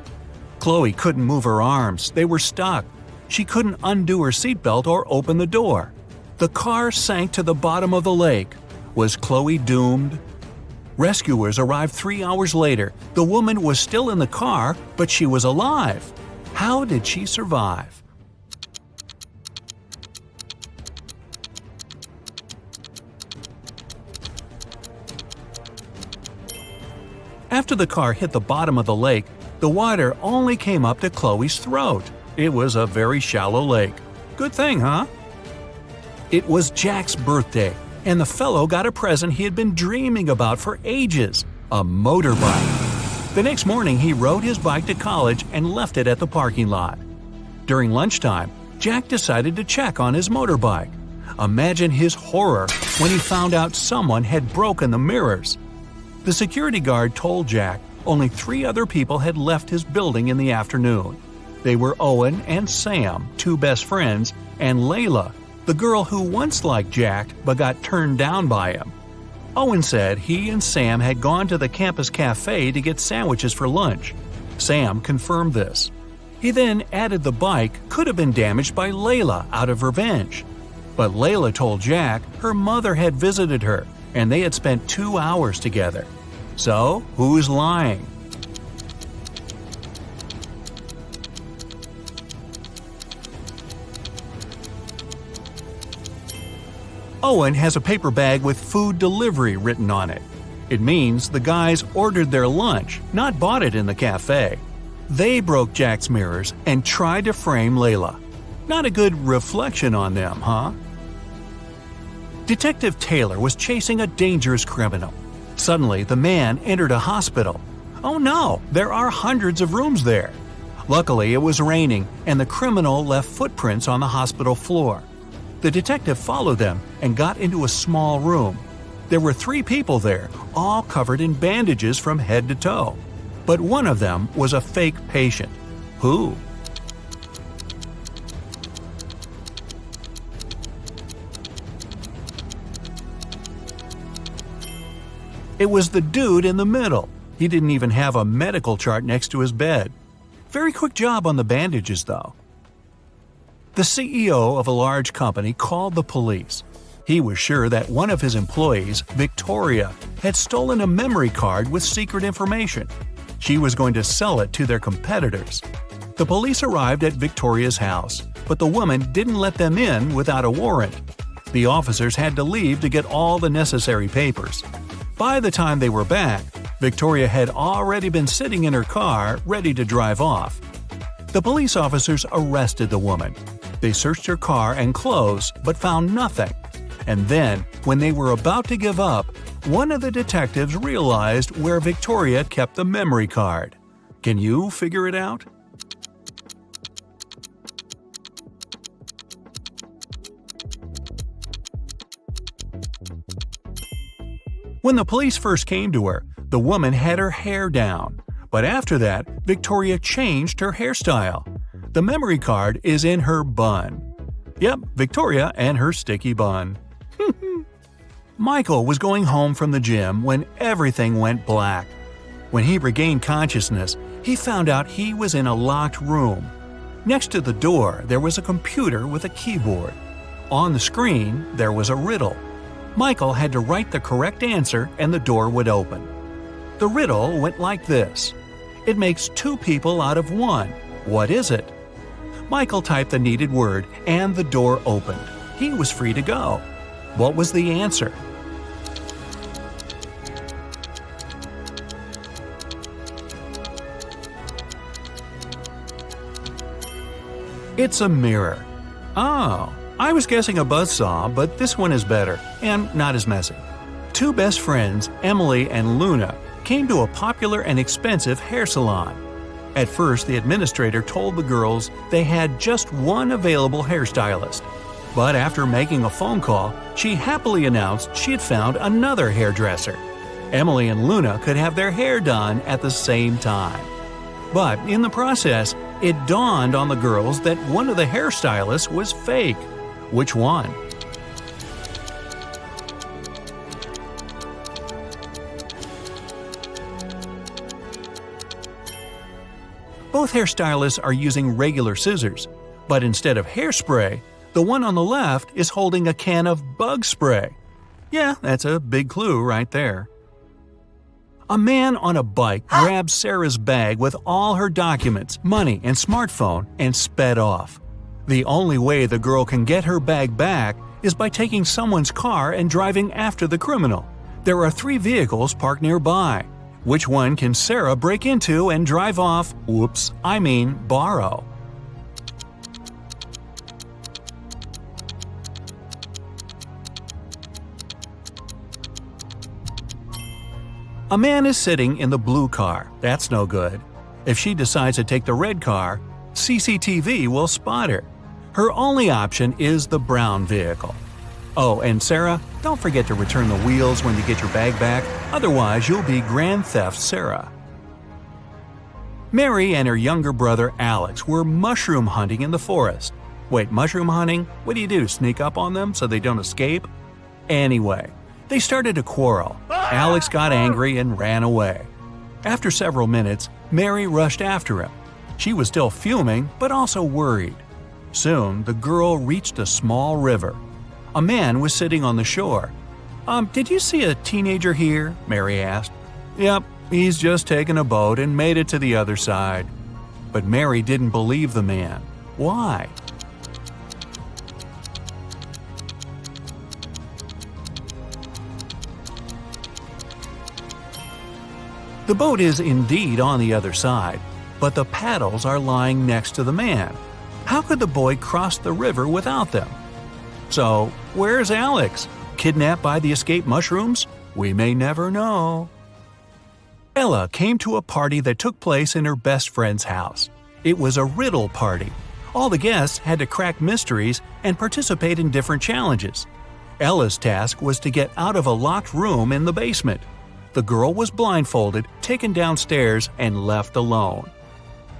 Chloe couldn't move her arms. They were stuck. She couldn't undo her seatbelt or open the door. The car sank to the bottom of the lake. Was Chloe doomed? Rescuers arrived 3 hours later. The woman was still in the car, but she was alive. How did she survive? After the car hit the bottom of the lake, the water only came up to Chloe's throat. It was a very shallow lake. Good thing, huh? It was Jack's birthday, and the fellow got a present he had been dreaming about for ages – a motorbike. The next morning, he rode his bike to college and left it at the parking lot. During lunchtime, Jack decided to check on his motorbike. Imagine his horror when he found out someone had broken the mirrors. The security guard told Jack only 3 other people had left his building in the afternoon. They were Owen and Sam, 2 best friends, and Layla, the girl who once liked Jack but got turned down by him. Owen said he and Sam had gone to the campus café to get sandwiches for lunch. Sam confirmed this. He then added the bike could have been damaged by Layla out of revenge. But Layla told Jack her mother had visited her and they had spent 2 hours together. So, who's lying? Owen has a paper bag with food delivery written on it. It means the guys ordered their lunch, not bought it in the cafe. They broke Jack's mirrors and tried to frame Layla. Not a good reflection on them, huh? Detective Taylor was chasing a dangerous criminal. Suddenly, the man entered a hospital. Oh no, there are hundreds of rooms there. Luckily, it was raining, and the criminal left footprints on the hospital floor. The detective followed them and got into a small room. There were 3 people there, all covered in bandages from head to toe. But one of them was a fake patient. Who? It was the dude in the middle. He didn't even have a medical chart next to his bed. Very quick job on the bandages, though. The CEO of a large company called the police. He was sure that one of his employees, Victoria, had stolen a memory card with secret information. She was going to sell it to their competitors. The police arrived at Victoria's house, but the woman didn't let them in without a warrant. The officers had to leave to get all the necessary papers. By the time they were back, Victoria had already been sitting in her car, ready to drive off. The police officers arrested the woman. They searched her car and clothes but found nothing. And then, when they were about to give up, one of the detectives realized where Victoria kept the memory card. Can you figure it out? When the police first came to her, the woman had her hair down. But after that, Victoria changed her hairstyle. The memory card is in her bun. Yep, Victoria and her sticky bun. Michael was going home from the gym when everything went black. When he regained consciousness, he found out he was in a locked room. Next to the door, there was a computer with a keyboard. On the screen, there was a riddle. Michael had to write the correct answer and the door would open. The riddle went like this. It makes two people out of one. What is it? Michael typed the needed word and the door opened. He was free to go. What was the answer? It's a mirror. Oh, I was guessing a buzzsaw, but this one is better and not as messy. Two best friends, Emily and Luna, came to a popular and expensive hair salon. At first, the administrator told the girls they had just one available hairstylist. But after making a phone call, she happily announced she had found another hairdresser. Emily and Luna could have their hair done at the same time. But in the process, it dawned on the girls that one of the hairstylists was fake. Which one? Both hairstylists are using regular scissors, but instead of hairspray, the one on the left is holding a can of bug spray. Yeah, that's a big clue right there. A man on a bike grabbed Sarah's bag with all her documents, money, and smartphone and sped off. The only way the girl can get her bag back is by taking someone's car and driving after the criminal. There are 3 vehicles parked nearby. Which one can Sarah break into and drive off? Borrow. A man is sitting in the blue car. That's no good. If she decides to take the red car, CCTV will spot her. Her only option is the brown vehicle. Oh, and Sarah, don't forget to return the wheels when you get your bag back, otherwise you'll be Grand Theft Sarah. Mary and her younger brother Alex were mushroom hunting in the forest. Wait, mushroom hunting? What do? Sneak up on them so they don't escape? Anyway, they started a quarrel. Alex got angry and ran away. After several minutes, Mary rushed after him. She was still fuming, but also worried. Soon, the girl reached a small river. A man was sitting on the shore. Did you see a teenager here?" Mary asked. "Yep, he's just taken a boat and made it to the other side." But Mary didn't believe the man. Why? The boat is indeed on the other side, but the paddles are lying next to the man. How could the boy cross the river without them? So, where's Alex? Kidnapped by the escaped mushrooms? We may never know. Ella came to a party that took place in her best friend's house. It was a riddle party. All the guests had to crack mysteries and participate in different challenges. Ella's task was to get out of a locked room in the basement. The girl was blindfolded, taken downstairs, and left alone.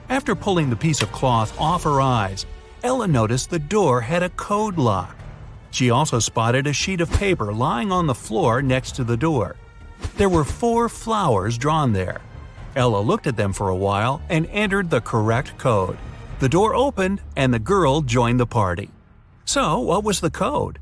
After pulling the piece of cloth off her eyes, Ella noticed the door had a code lock. She also spotted a sheet of paper lying on the floor next to the door. There were 4 flowers drawn there. Ella looked at them for a while and entered the correct code. The door opened and the girl joined the party. So, what was the code?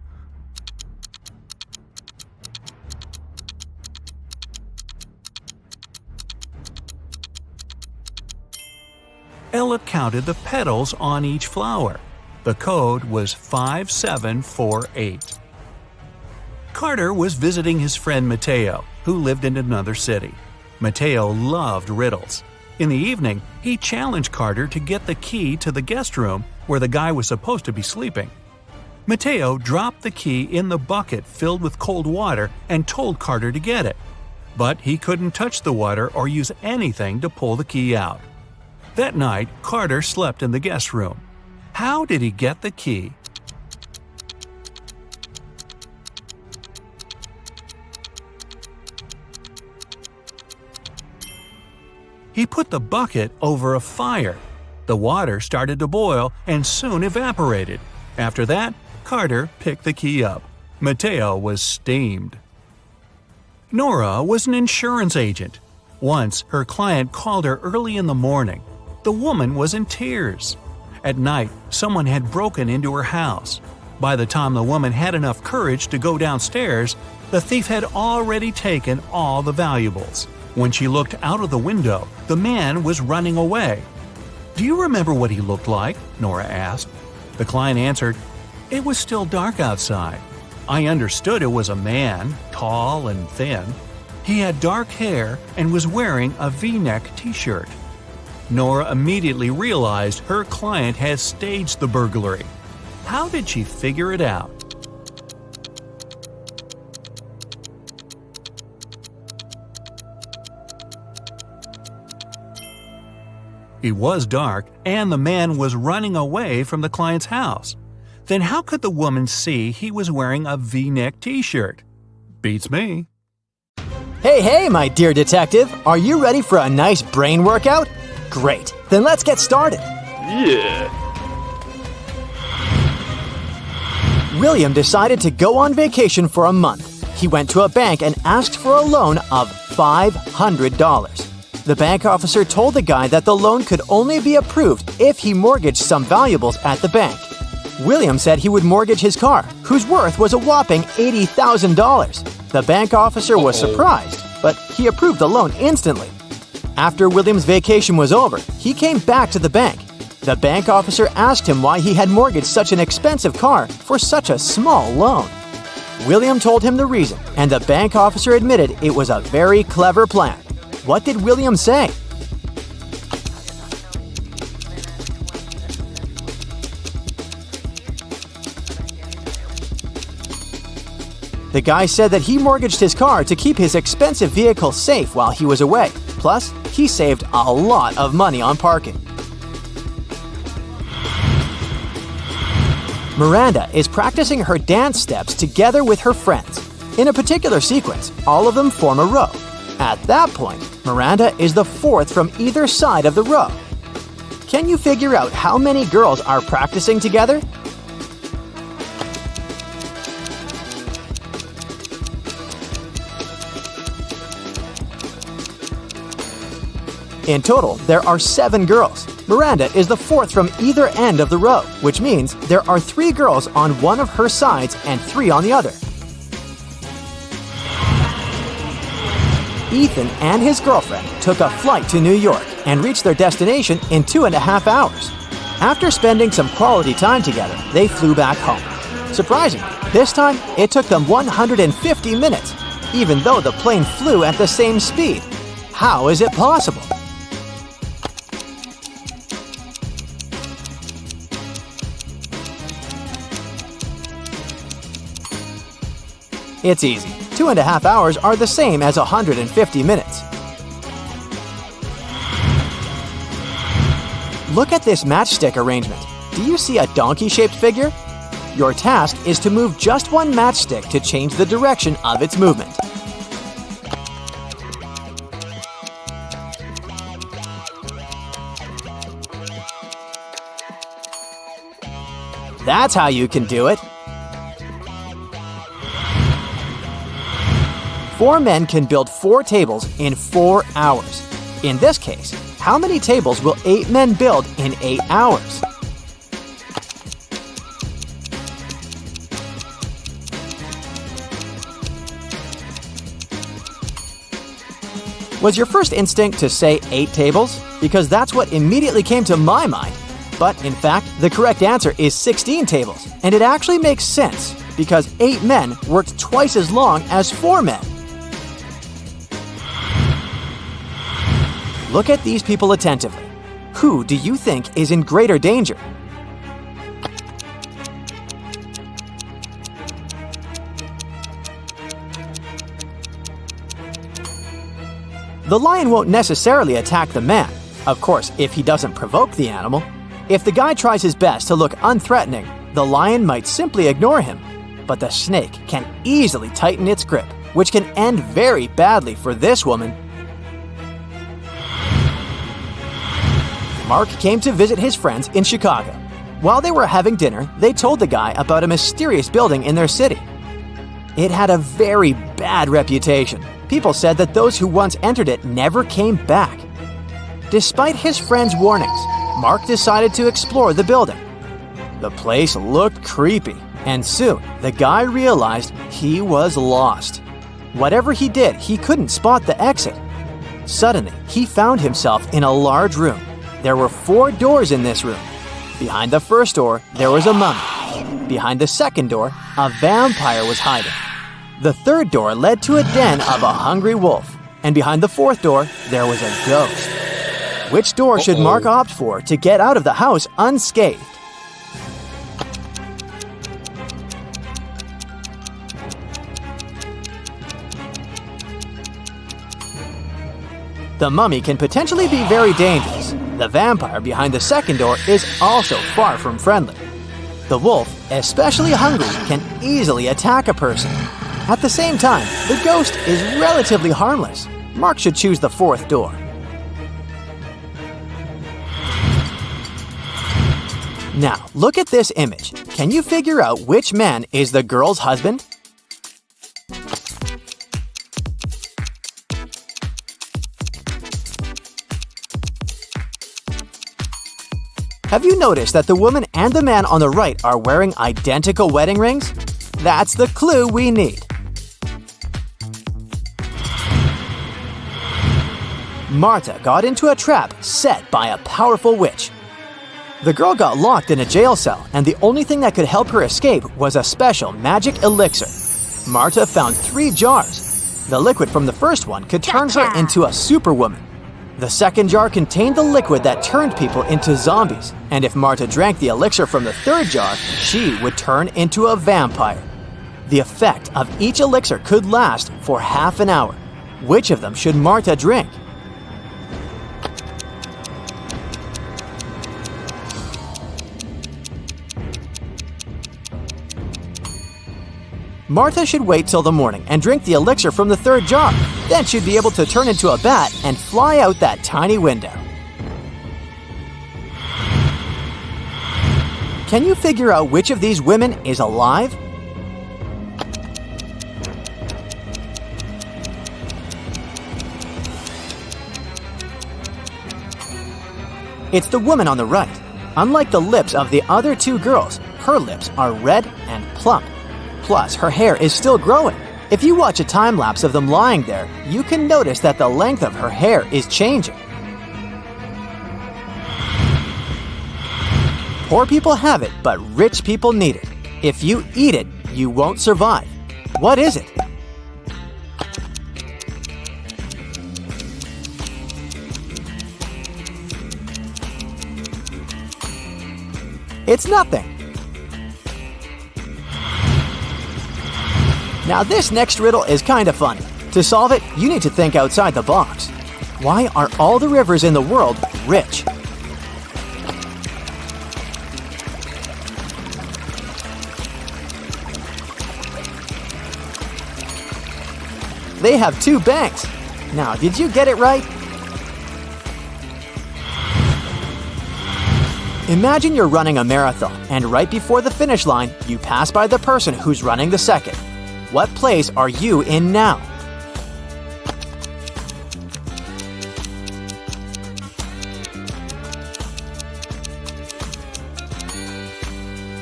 Ella counted the petals on each flower. The code was 5748. Carter was visiting his friend Mateo, who lived in another city. Mateo loved riddles. In the evening, he challenged Carter to get the key to the guest room where the guy was supposed to be sleeping. Mateo dropped the key in the bucket filled with cold water and told Carter to get it. But he couldn't touch the water or use anything to pull the key out. That night, Carter slept in the guest room. How did he get the key? He put the bucket over a fire. The water started to boil and soon evaporated. After that, Carter picked the key up. Mateo was steamed. Nora was an insurance agent. Once, her client called her early in the morning. The woman was in tears. At night, someone had broken into her house. By the time the woman had enough courage to go downstairs, the thief had already taken all the valuables. When she looked out of the window, the man was running away. "Do you remember what he looked like?" Nora asked. The client answered, "It was still dark outside. I understood it was a man, tall and thin. He had dark hair and was wearing a V-neck t-shirt." Nora immediately realized her client had staged the burglary. How did she figure it out? It was dark, and the man was running away from the client's house. Then how could the woman see he was wearing a V-neck t-shirt? Beats me. Hey, my dear detective, are you ready for a nice brain workout? Great, then let's get started. Yeah. William decided to go on vacation for a month. He went to a bank and asked for a loan of $500. The bank officer told the guy that the loan could only be approved if he mortgaged some valuables at the bank. William said he would mortgage his car, whose worth was a whopping $80,000. The bank officer was surprised, but he approved the loan instantly. After William's vacation was over, he came back to the bank. The bank officer asked him why he had mortgaged such an expensive car for such a small loan. William told him the reason, and the bank officer admitted it was a very clever plan. What did William say? The guy said that he mortgaged his car to keep his expensive vehicle safe while he was away. Plus, he saved a lot of money on parking. Miranda is practicing her dance steps together with her friends. In a particular sequence, all of them form a row. At that point, Miranda is the fourth from either side of the row. Can you figure out how many girls are practicing together? In total, there are 7 girls. Miranda is the fourth from either end of the row, which means there are 3 girls on one of her sides and 3 on the other. Ethan and his girlfriend took a flight to New York and reached their destination in 2.5 hours. After spending some quality time together, they flew back home. Surprisingly, this time it took them 150 minutes, even though the plane flew at the same speed. How is it possible? It's easy. 2.5 hours are the same as 150 minutes. Look at this matchstick arrangement. Do you see a donkey-shaped figure? Your task is to move just one matchstick to change the direction of its movement. That's how you can do it. 4 men can build 4 tables in 4 hours. In this case, how many tables will 8 men build in 8 hours? Was your first instinct to say 8 tables? Because that's what immediately came to my mind. But in fact, the correct answer is 16 tables. And it actually makes sense, because 8 men worked twice as long as 4 men. Look at these people attentively. Who do you think is in greater danger? The lion won't necessarily attack the man, of course, if he doesn't provoke the animal. If the guy tries his best to look unthreatening, the lion might simply ignore him. But the snake can easily tighten its grip, which can end very badly for this woman. Mark came to visit his friends in Chicago. While they were having dinner, they told the guy about a mysterious building in their city. It had a very bad reputation. People said that those who once entered it never came back. Despite his friends' warnings, Mark decided to explore the building. The place looked creepy, and soon the guy realized he was lost. Whatever he did, he couldn't spot the exit. Suddenly, he found himself in a large room. There were 4 doors in this room. Behind the first door, there was a mummy. Behind the second door, a vampire was hiding. The third door led to a den of a hungry wolf. And behind the fourth door, there was a ghost. Which door should Mark opt for to get out of the house unscathed? The mummy can potentially be very dangerous. The vampire behind the second door is also far from friendly. The wolf, especially hungry, can easily attack a person. At the same time, the ghost is relatively harmless. Mark should choose the fourth door. Now, look at this image. Can you figure out which man is the girl's husband? Have you noticed that the woman and the man on the right are wearing identical wedding rings? That's the clue we need. Martha got into a trap set by a powerful witch. The girl got locked in a jail cell, and the only thing that could help her escape was a special magic elixir. Martha found 3 jars. The liquid from the first one could turn her into a superwoman. The second jar contained the liquid that turned people into zombies, and if Martha drank the elixir from the third jar, she would turn into a vampire. The effect of each elixir could last for half an hour. Which of them should Martha drink? Martha should wait till the morning and drink the elixir from the third jar. Then she'd be able to turn into a bat and fly out that tiny window. Can you figure out which of these women is alive? It's the woman on the right. Unlike the lips of the other 2 girls, her lips are red and plump. Plus, her hair is still growing. If you watch a time-lapse of them lying there, you can notice that the length of her hair is changing. Poor people have it, but rich people need it. If you eat it, you won't survive. What is it? It's nothing. Now this next riddle is kind of funny. To solve it, you need to think outside the box. Why are all the rivers in the world rich? They have 2 banks. Now, did you get it right? Imagine you're running a marathon, and right before the finish line, you pass by the person who's running the second. What place are you in now?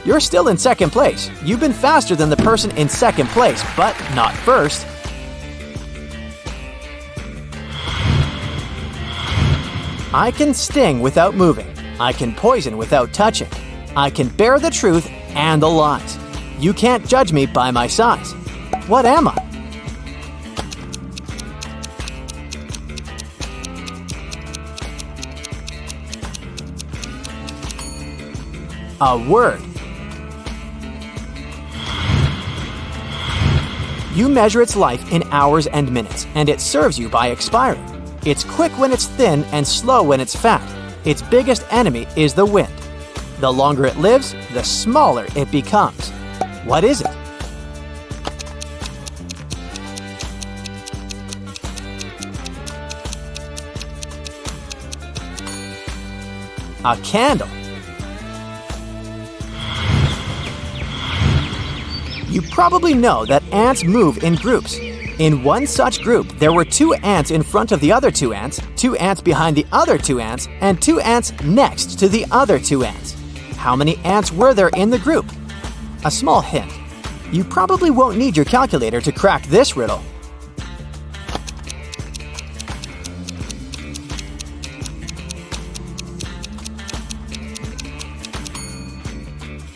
You're still in second place. You've been faster than the person in second place, but not first. I can sting without moving. I can poison without touching. I can bear the truth and the lies. You can't judge me by my size. What am I? A word. You measure its life in hours and minutes, and it serves you by expiring. It's quick when it's thin and slow when it's fat. Its biggest enemy is the wind. The longer it lives, the smaller it becomes. What is it? A candle. You probably know that ants move in groups. In one such group, there were 2 ants in front of the other 2 ants, 2 ants behind the other 2 ants, and 2 ants next to the other 2 ants. How many ants were there in the group? A small hint. You probably won't need your calculator to crack this riddle.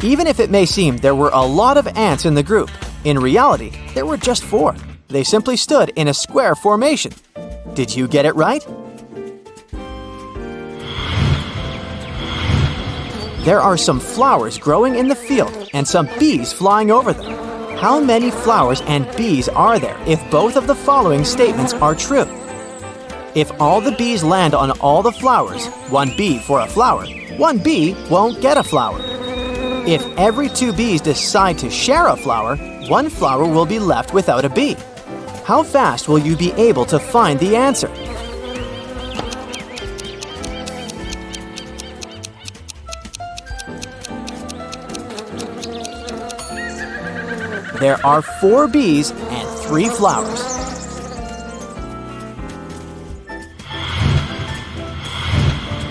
Even if it may seem there were a lot of ants in the group, in reality, there were just 4. They simply stood in a square formation. Did you get it right? There are some flowers growing in the field and some bees flying over them. How many flowers and bees are there if both of the following statements are true? If all the bees land on all the flowers, 1 bee for a flower, 1 bee won't get a flower. If every 2 bees decide to share a flower, 1 flower will be left without a bee. How fast will you be able to find the answer? There are 4 bees and 3 flowers.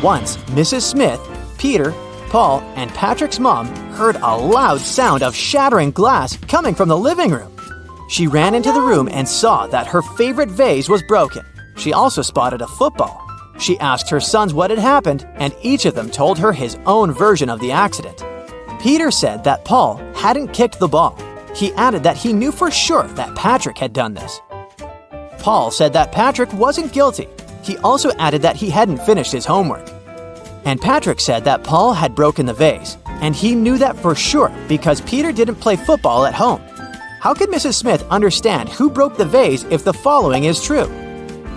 Once, Mrs. Smith, Peter, Paul, and Patrick's mom heard a loud sound of shattering glass coming from the living room. She ran into the room and saw that her favorite vase was broken. She also spotted a football. She asked her sons what had happened, and each of them told her his own version of the accident. Peter said that Paul hadn't kicked the ball. He added that he knew for sure that Patrick had done this. Paul said that Patrick wasn't guilty. He also added that he hadn't finished his homework. And Patrick said that Paul had broken the vase, and he knew that for sure because Peter didn't play football at home. How could Mrs. Smith understand who broke the vase if the following is true?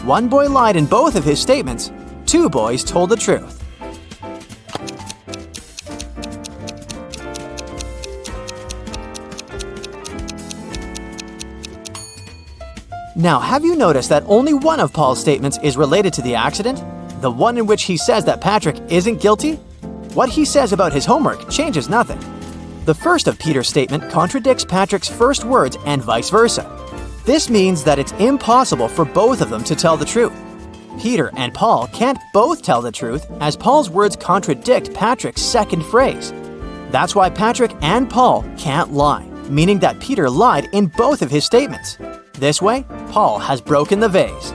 1 boy lied in both of his statements. 2 boys told the truth. Now, have you noticed that only one of Paul's statements is related to the accident? The one in which he says that Patrick isn't guilty? What he says about his homework changes nothing. The first of Peter's statement contradicts Patrick's first words and vice versa. This means that it's impossible for both of them to tell the truth. Peter and Paul can't both tell the truth as Paul's words contradict Patrick's second phrase. That's why Patrick and Paul can't lie, meaning that Peter lied in both of his statements. This way, Paul has broken the vase.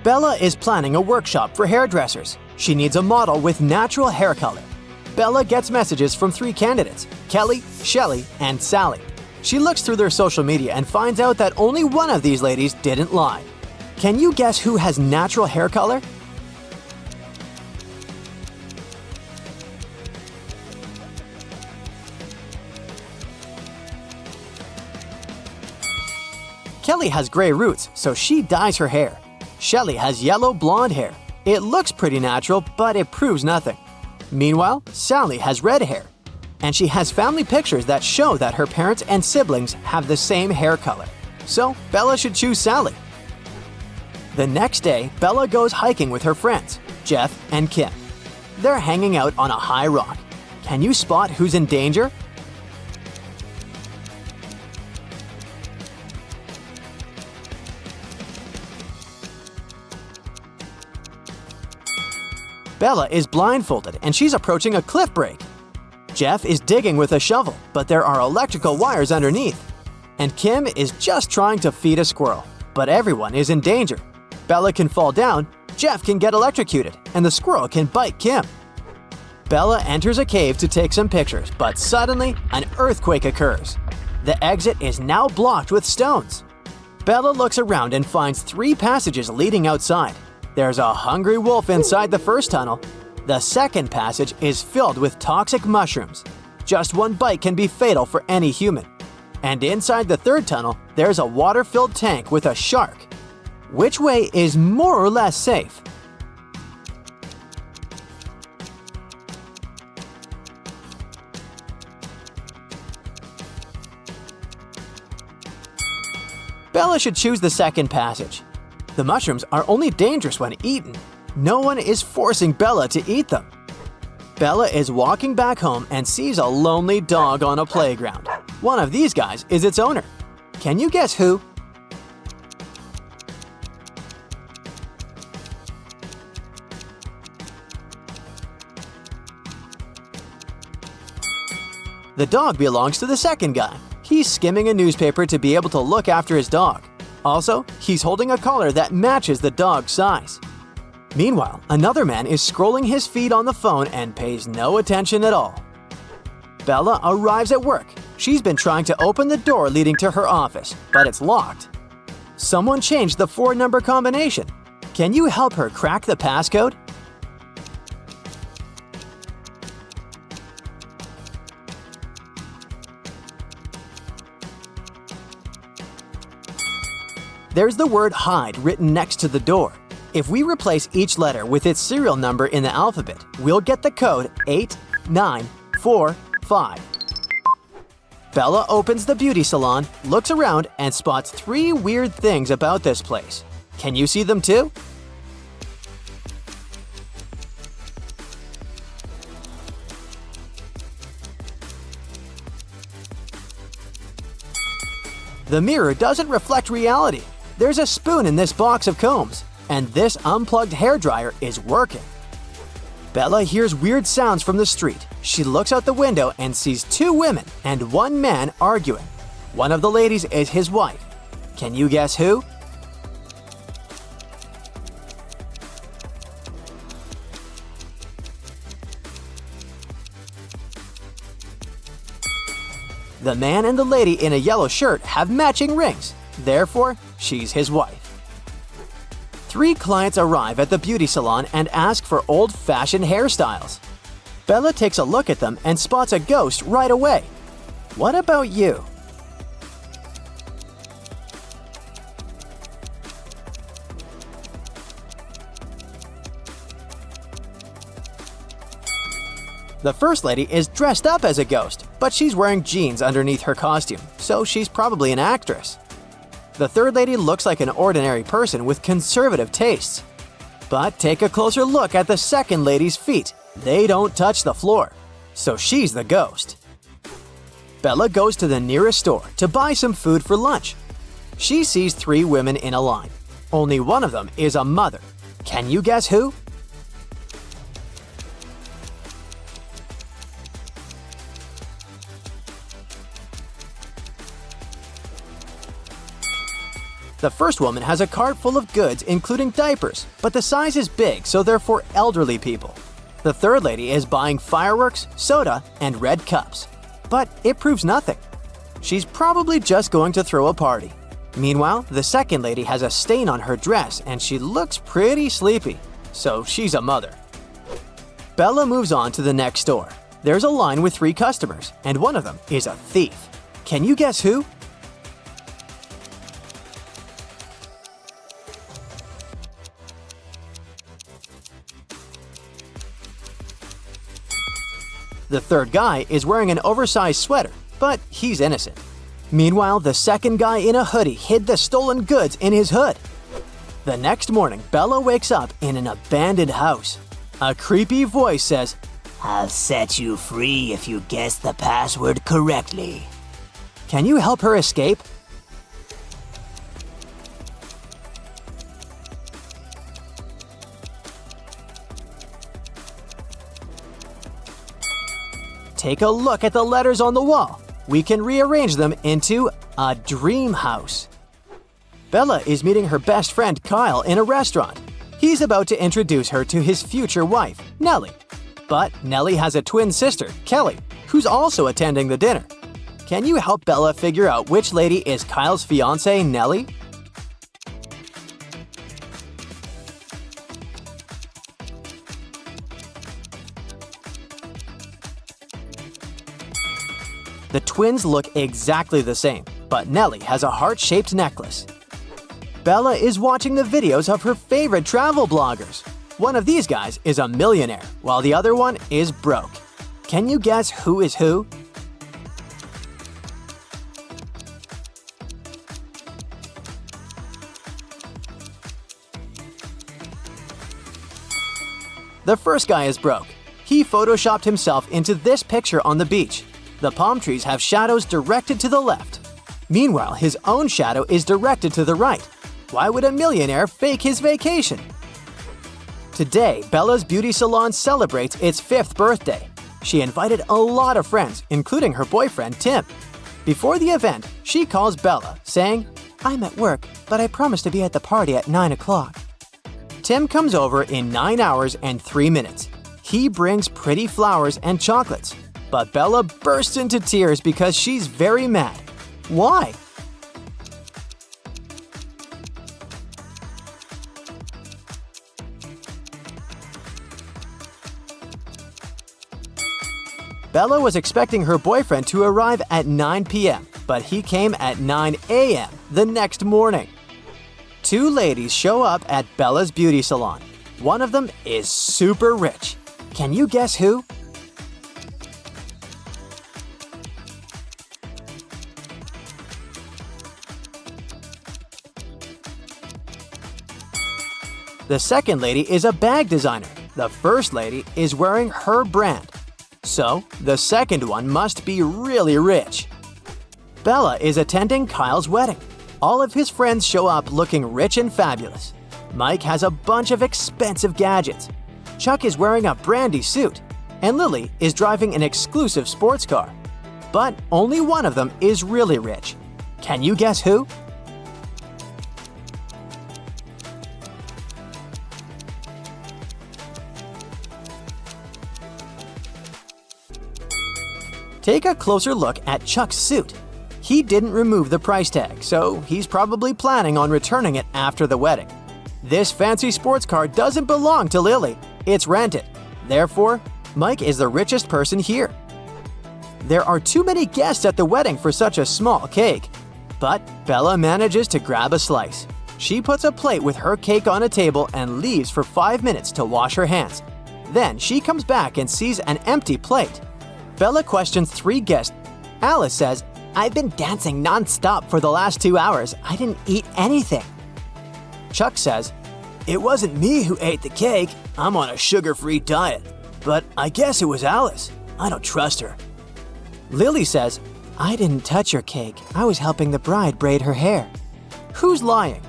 Bella is planning a workshop for hairdressers. She needs a model with natural hair color. Bella gets messages from 3 candidates, Kelly, Shelly, and Sally. She looks through their social media and finds out that only one of these ladies didn't lie. Can you guess who has natural hair color? Kelly has gray roots, so she dyes her hair. Shelly has yellow blonde hair. It looks pretty natural, but it proves nothing. Meanwhile, Sally has red hair. And she has family pictures that show that her parents and siblings have the same hair color. So, Bella should choose Sally. The next day, Bella goes hiking with her friends, Jeff and Kim. They're hanging out on a high rock. Can you spot who's in danger? Bella is blindfolded and she's approaching a cliff break. Jeff is digging with a shovel, but there are electrical wires underneath. And Kim is just trying to feed a squirrel, but everyone is in danger. Bella can fall down, Jeff can get electrocuted, and the squirrel can bite Kim. Bella enters a cave to take some pictures, but suddenly an earthquake occurs. The exit is now blocked with stones. Bella looks around and finds 3 passages leading outside. There's a hungry wolf inside the first tunnel. The second passage is filled with toxic mushrooms. Just one bite can be fatal for any human. And inside the third tunnel, there's a water-filled tank with a shark. Which way is more or less safe? Bella should choose the second passage. The mushrooms are only dangerous when eaten. No one is forcing Bella to eat them. Bella is walking back home and sees a lonely dog on a playground. One of these guys is its owner. Can you guess who? The dog belongs to the second guy. He's skimming a newspaper to be able to look after his dog. Also, he's holding a collar that matches the dog's size. Meanwhile, another man is scrolling his feed on the phone and pays no attention at all. Bella arrives at work. She's been trying to open the door leading to her office, but it's locked. Someone changed the 4-number combination. Can you help her crack the passcode? There's the word hide written next to the door. If we replace each letter with its serial number in the alphabet, we'll get the code 8945. Bella opens the beauty salon, looks around, and spots 3 weird things about this place. Can you see them too? The mirror doesn't reflect reality. There's a spoon in this box of combs, and this unplugged hairdryer is working. Bella hears weird sounds from the street. She looks out the window and sees 2 women and 1 man arguing. One of the ladies is his wife. Can you guess who? The man and the lady in a yellow shirt have matching rings. Therefore, she's his wife. 3 clients arrive at the beauty salon and ask for old-fashioned hairstyles. Bella takes a look at them and spots a ghost right away. What about you? The first lady is dressed up as a ghost, but she's wearing jeans underneath her costume, so she's probably an actress. The third lady looks like an ordinary person with conservative tastes. But take a closer look at the second lady's feet. They don't touch the floor, so she's the ghost. Bella goes to the nearest store to buy some food for lunch. She sees 3 women in a line. Only one of them is a mother. Can you guess who? The first woman has a cart full of goods including diapers, but the size is big, so they're for elderly people. The third lady is buying fireworks, soda, and red cups. But it proves nothing. She's probably just going to throw a party. Meanwhile, the second lady has a stain on her dress and she looks pretty sleepy, so she's a mother. Bella moves on to the next store. There's a line with 3 customers, and one of them is a thief. Can you guess who? The third guy is wearing an oversized sweater, but he's innocent. Meanwhile, the second guy in a hoodie hid the stolen goods in his hood. The next morning, Bella wakes up in an abandoned house. A creepy voice says, I'll set you free if you guess the password correctly. "Can you help her escape?" Take a look at the letters on the wall. We can rearrange them into a dream house. Bella is meeting her best friend Kyle in a restaurant. He's about to introduce her to his future wife, Nellie. But Nellie has a twin sister, Kelly, who's also attending the dinner. Can you help Bella figure out which lady is Kyle's fiancée, Nellie? The twins look exactly the same, but Nellie has a heart-shaped necklace. Bella is watching the videos of her favorite travel bloggers. One of these guys is a millionaire, while the other one is broke. Can you guess who is who? The first guy is broke. He photoshopped himself into this picture on the beach. The palm trees have shadows directed to the left. Meanwhile, his own shadow is directed to the right. Why would a millionaire fake his vacation? Today, Bella's beauty salon celebrates its 5th birthday. She invited a lot of friends, including her boyfriend, Tim. Before the event, she calls Bella, saying, "I'm at work, but I promise to be at the party at 9 o'clock." Tim comes over in 9 hours and 3 minutes. He brings pretty flowers and chocolates. But Bella bursts into tears because she's very mad. Why? Bella was expecting her boyfriend to arrive at 9 p.m., but he came at 9 a.m. the next morning. 2 ladies show up at Bella's beauty salon. One of them is super rich. Can you guess who? The second lady is a bag designer. The first lady is wearing her brand. So, the second one must be really rich. Bella is attending Kyle's wedding. All of his friends show up looking rich and fabulous. Mike has a bunch of expensive gadgets. Chuck is wearing a brandy suit. And Lily is driving an exclusive sports car. But only one of them is really rich. Can you guess who? Take a closer look at Chuck's suit. He didn't remove the price tag, so he's probably planning on returning it after the wedding. This fancy sports car doesn't belong to Lily. It's rented. Therefore, Mike is the richest person here. There are too many guests at the wedding for such a small cake. But Bella manages to grab a slice. She puts a plate with her cake on a table and leaves for 5 minutes to wash her hands. Then she comes back and sees an empty plate. Bella questions 3 guests. Alice says, "I've been dancing non-stop for the last 2 hours. I didn't eat anything." Chuck says, "It wasn't me who ate the cake. I'm on a sugar-free diet. But I guess it was Alice. I don't trust her." Lily says, "I didn't touch your cake. I was helping the bride braid her hair." Who's lying?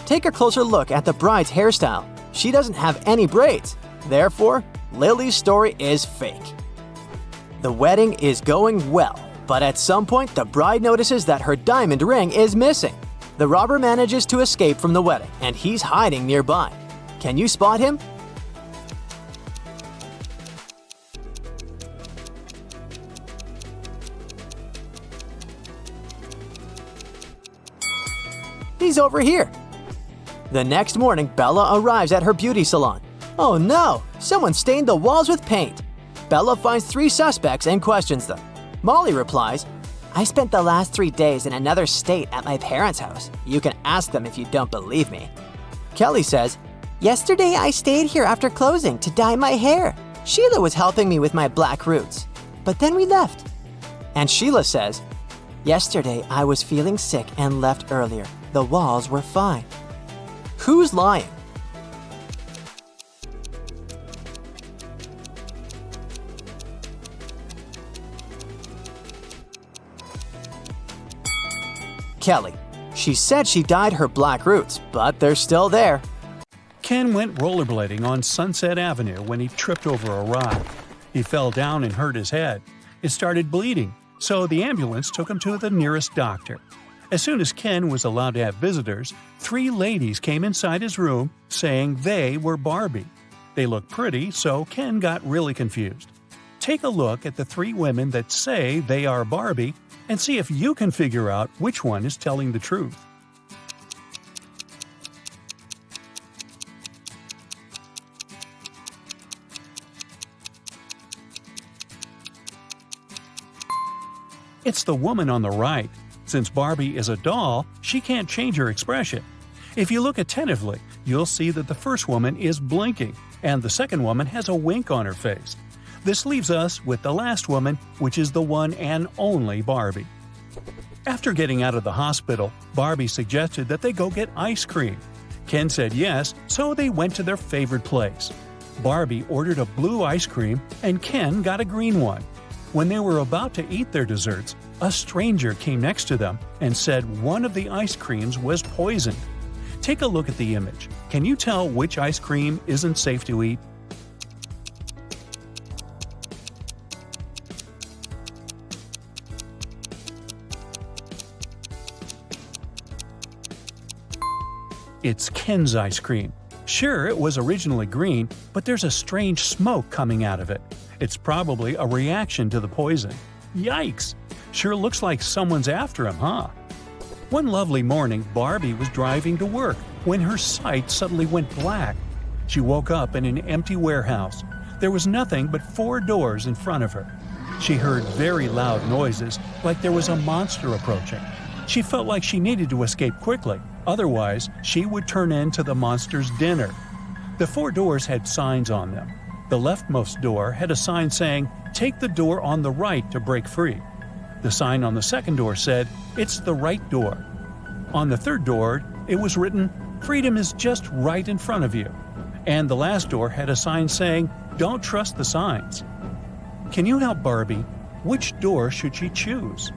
Take a closer look at the bride's hairstyle. She doesn't have any braids. Therefore, Lily's story is fake. The wedding is going well, but at some point the bride notices that her diamond ring is missing. The robber manages to escape from the wedding, and he's hiding nearby. Can you spot him? He's over here. The next morning, Bella arrives at her beauty salon. Oh no! Someone stained the walls with paint. Bella finds 3 suspects and questions them. Molly replies, "I spent the last 3 days in another state at my parents' house. You can ask them if you don't believe me." Kelly says, "Yesterday I stayed here after closing to dye my hair. Sheila was helping me with my black roots. But then we left." And Sheila says, "Yesterday I was feeling sick and left earlier. The walls were fine." Who's lying? Kelly. She said she dyed her black roots, but they're still there. Ken went rollerblading on Sunset Avenue when he tripped over a rock. He fell down and hurt his head. It started bleeding, so the ambulance took him to the nearest doctor. As soon as Ken was allowed to have visitors, 3 ladies came inside his room saying they were Barbie. They looked pretty, so Ken got really confused. Take a look at the 3 women that say they are Barbie and see if you can figure out which one is telling the truth. It's the woman on the right. Since Barbie is a doll, she can't change her expression. If you look attentively, you'll see that the first woman is blinking, and the second woman has a wink on her face. This leaves us with the last woman, which is the one and only Barbie. After getting out of the hospital, Barbie suggested that they go get ice cream. Ken said yes, so they went to their favorite place. Barbie ordered a blue ice cream, and Ken got a green one. When they were about to eat their desserts, a stranger came next to them and said one of the ice creams was poisoned. Take a look at the image. Can you tell which ice cream isn't safe to eat? It's Ken's ice cream. Sure, it was originally green, but there's a strange smoke coming out of it. It's probably a reaction to the poison. Yikes! Sure looks like someone's after him, huh? One lovely morning, Barbie was driving to work when her sight suddenly went black. She woke up in an empty warehouse. There was nothing but 4 doors in front of her. She heard very loud noises, like there was a monster approaching. She felt like she needed to escape quickly, otherwise she would turn into the monster's dinner. The 4 doors had signs on them. The leftmost door had a sign saying, "Take the door on the right to break free." The sign on the second door said, "It's the right door." On the third door, it was written, "Freedom is just right in front of you." And the last door had a sign saying, "Don't trust the signs." Can you help Barbie? Which door should she choose?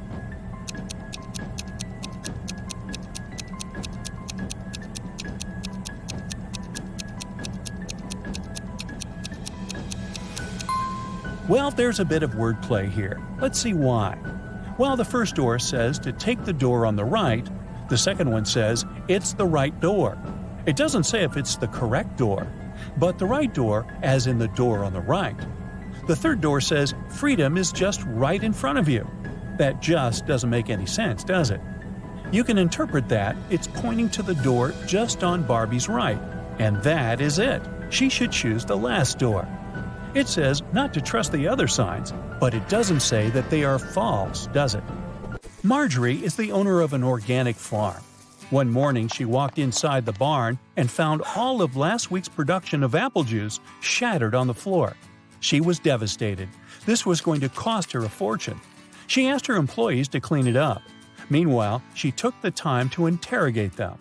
Well, there's a bit of wordplay here. Let's see why. Well, the first door says to take the door on the right. The second one says it's the right door. It doesn't say if it's the correct door, but the right door, as in the door on the right. The third door says freedom is just right in front of you. That just doesn't make any sense, does it? You can interpret that it's pointing to the door just on Barbie's right, and that is it. She should choose the last door. It says not to trust the other signs, but it doesn't say that they are false, does it? Marjorie is the owner of an organic farm. One morning she walked inside the barn and found all of last week's production of apple juice shattered on the floor. She was devastated. This was going to cost her a fortune. She asked her employees to clean it up. Meanwhile, she took the time to interrogate them.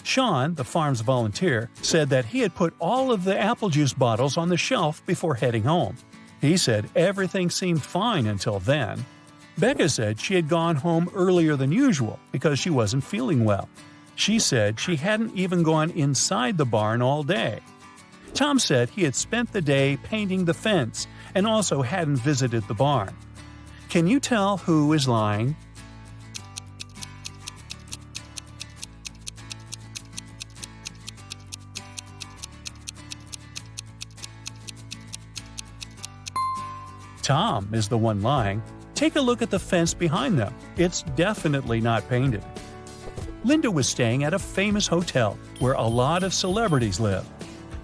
Sean, the farm's volunteer, said that he had put all of the apple juice bottles on the shelf before heading home. He said everything seemed fine until then. Becca said she had gone home earlier than usual because she wasn't feeling well. She said she hadn't even gone inside the barn all day. Tom said he had spent the day painting the fence and also hadn't visited the barn. Can you tell who is lying? Tom is the one lying. Take a look at the fence behind them. It's definitely not painted. Linda was staying at a famous hotel where a lot of celebrities live.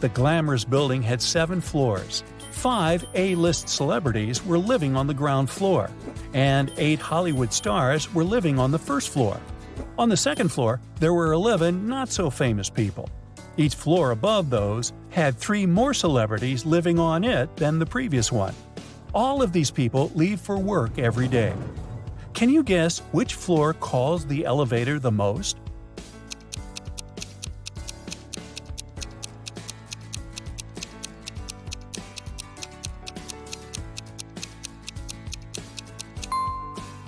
The glamorous building had 7 floors. 5 A-list celebrities were living on the ground floor, and 8 Hollywood stars were living on the first floor. On the second floor, there were 11 not-so-famous people. Each floor above those had 3 more celebrities living on it than the previous one. All of these people leave for work every day. Can you guess which floor calls the elevator the most?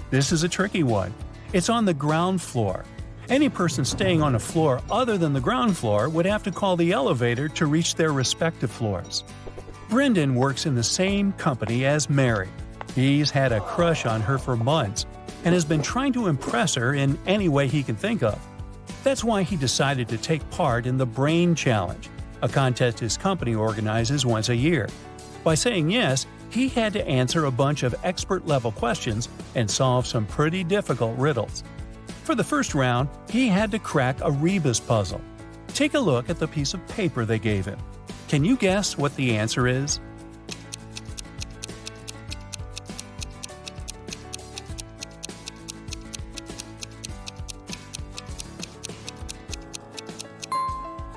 This is a tricky one. It's on the ground floor. Any person staying on a floor other than the ground floor would have to call the elevator to reach their respective floors. Brendan works in the same company as Mary. He's had a crush on her for months and has been trying to impress her in any way he can think of. That's why he decided to take part in the Brain Challenge, a contest his company organizes once a year. By saying yes, he had to answer a bunch of expert-level questions and solve some pretty difficult riddles. For the first round, he had to crack a rebus puzzle. Take a look at the piece of paper they gave him. Can you guess what the answer is?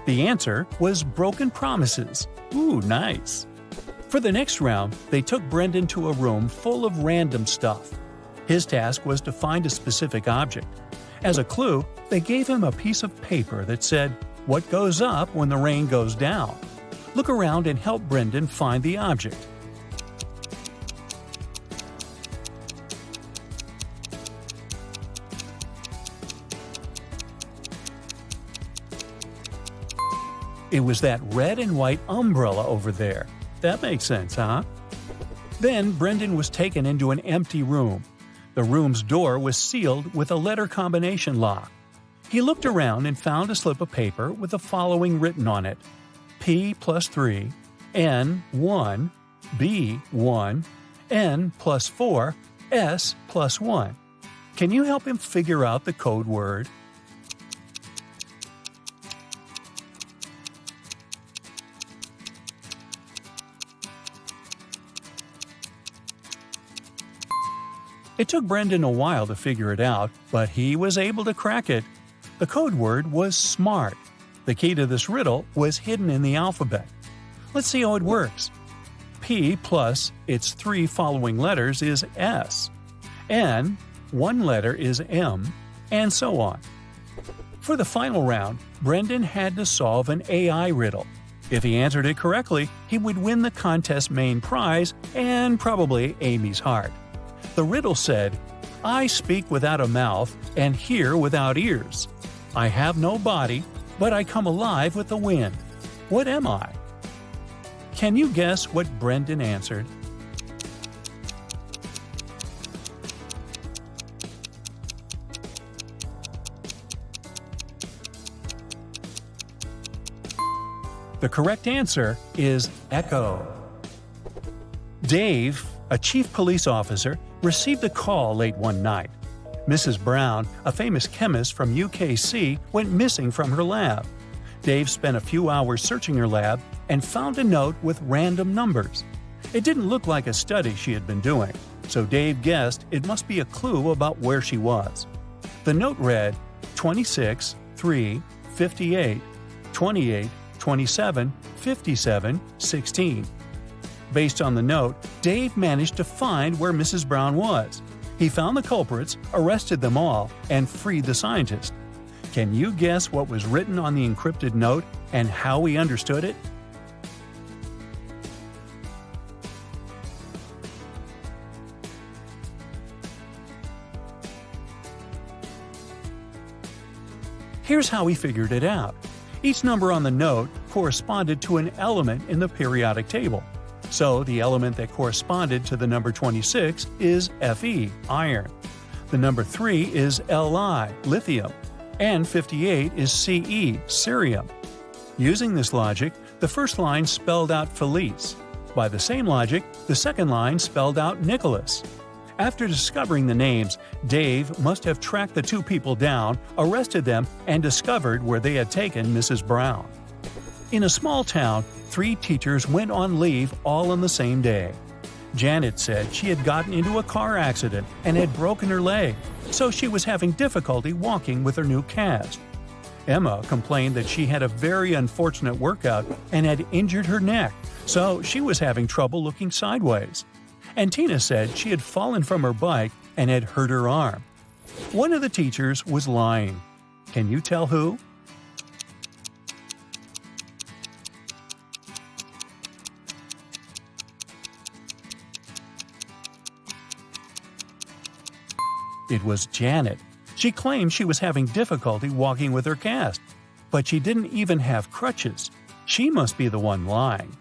The answer was broken promises. Ooh, nice. For the next round, they took Brendan to a room full of random stuff. His task was to find a specific object. As a clue, they gave him a piece of paper that said, "What goes up when the rain goes down?" Look around and help Brendan find the object. It was that red and white umbrella over there. That makes sense, huh? Then Brendan was taken into an empty room. The room's door was sealed with a letter combination lock. He looked around and found a slip of paper with the following written on it: P plus 3, N 1, B 1, N plus 4, S plus 1. Can you help him figure out the code word? It took Brendan a while to figure it out, but he was able to crack it. The code word was SMART. The key to this riddle was hidden in the alphabet. Let's see how it works. P plus its 3 following letters is S. N, 1 letter is M, and so on. For the final round, Brendan had to solve an AI riddle. If he answered it correctly, he would win the contest's main prize and probably Amy's heart. The riddle said, "I speak without a mouth and hear without ears. I have no body, but I come alive with the wind. What am I?" Can you guess what Brendan answered? The correct answer is echo. Dave, a chief police officer, received a call late one night. Mrs. Brown, a famous chemist from UKC, went missing from her lab. Dave spent a few hours searching her lab and found a note with random numbers. It didn't look like a study she had been doing, so Dave guessed it must be a clue about where she was. The note read 26, 3, 58, 28, 27, 57, 16. Based on the note, Dave managed to find where Mrs. Brown was. He found the culprits, arrested them all, and freed the scientist. Can you guess what was written on the encrypted note and how he understood it? Here's how he figured it out. Each number on the note corresponded to an element in the periodic table. So the element that corresponded to the number 26 is Fe, iron. The number 3 is Li, lithium. And 58 is Ce, cerium. Using this logic, the first line spelled out Felice. By the same logic, the second line spelled out Nicholas. After discovering the names, Dave must have tracked the two people down, arrested them, and discovered where they had taken Mrs. Brown. In a small town, 3 teachers went on leave all on the same day. Janet said she had gotten into a car accident and had broken her leg, so she was having difficulty walking with her new cast. Emma complained that she had a very unfortunate workout and had injured her neck, so she was having trouble looking sideways. And Tina said she had fallen from her bike and had hurt her arm. One of the teachers was lying. Can you tell who? It was Janet. She claimed she was having difficulty walking with her cast, but she didn't even have crutches. She must be the one lying.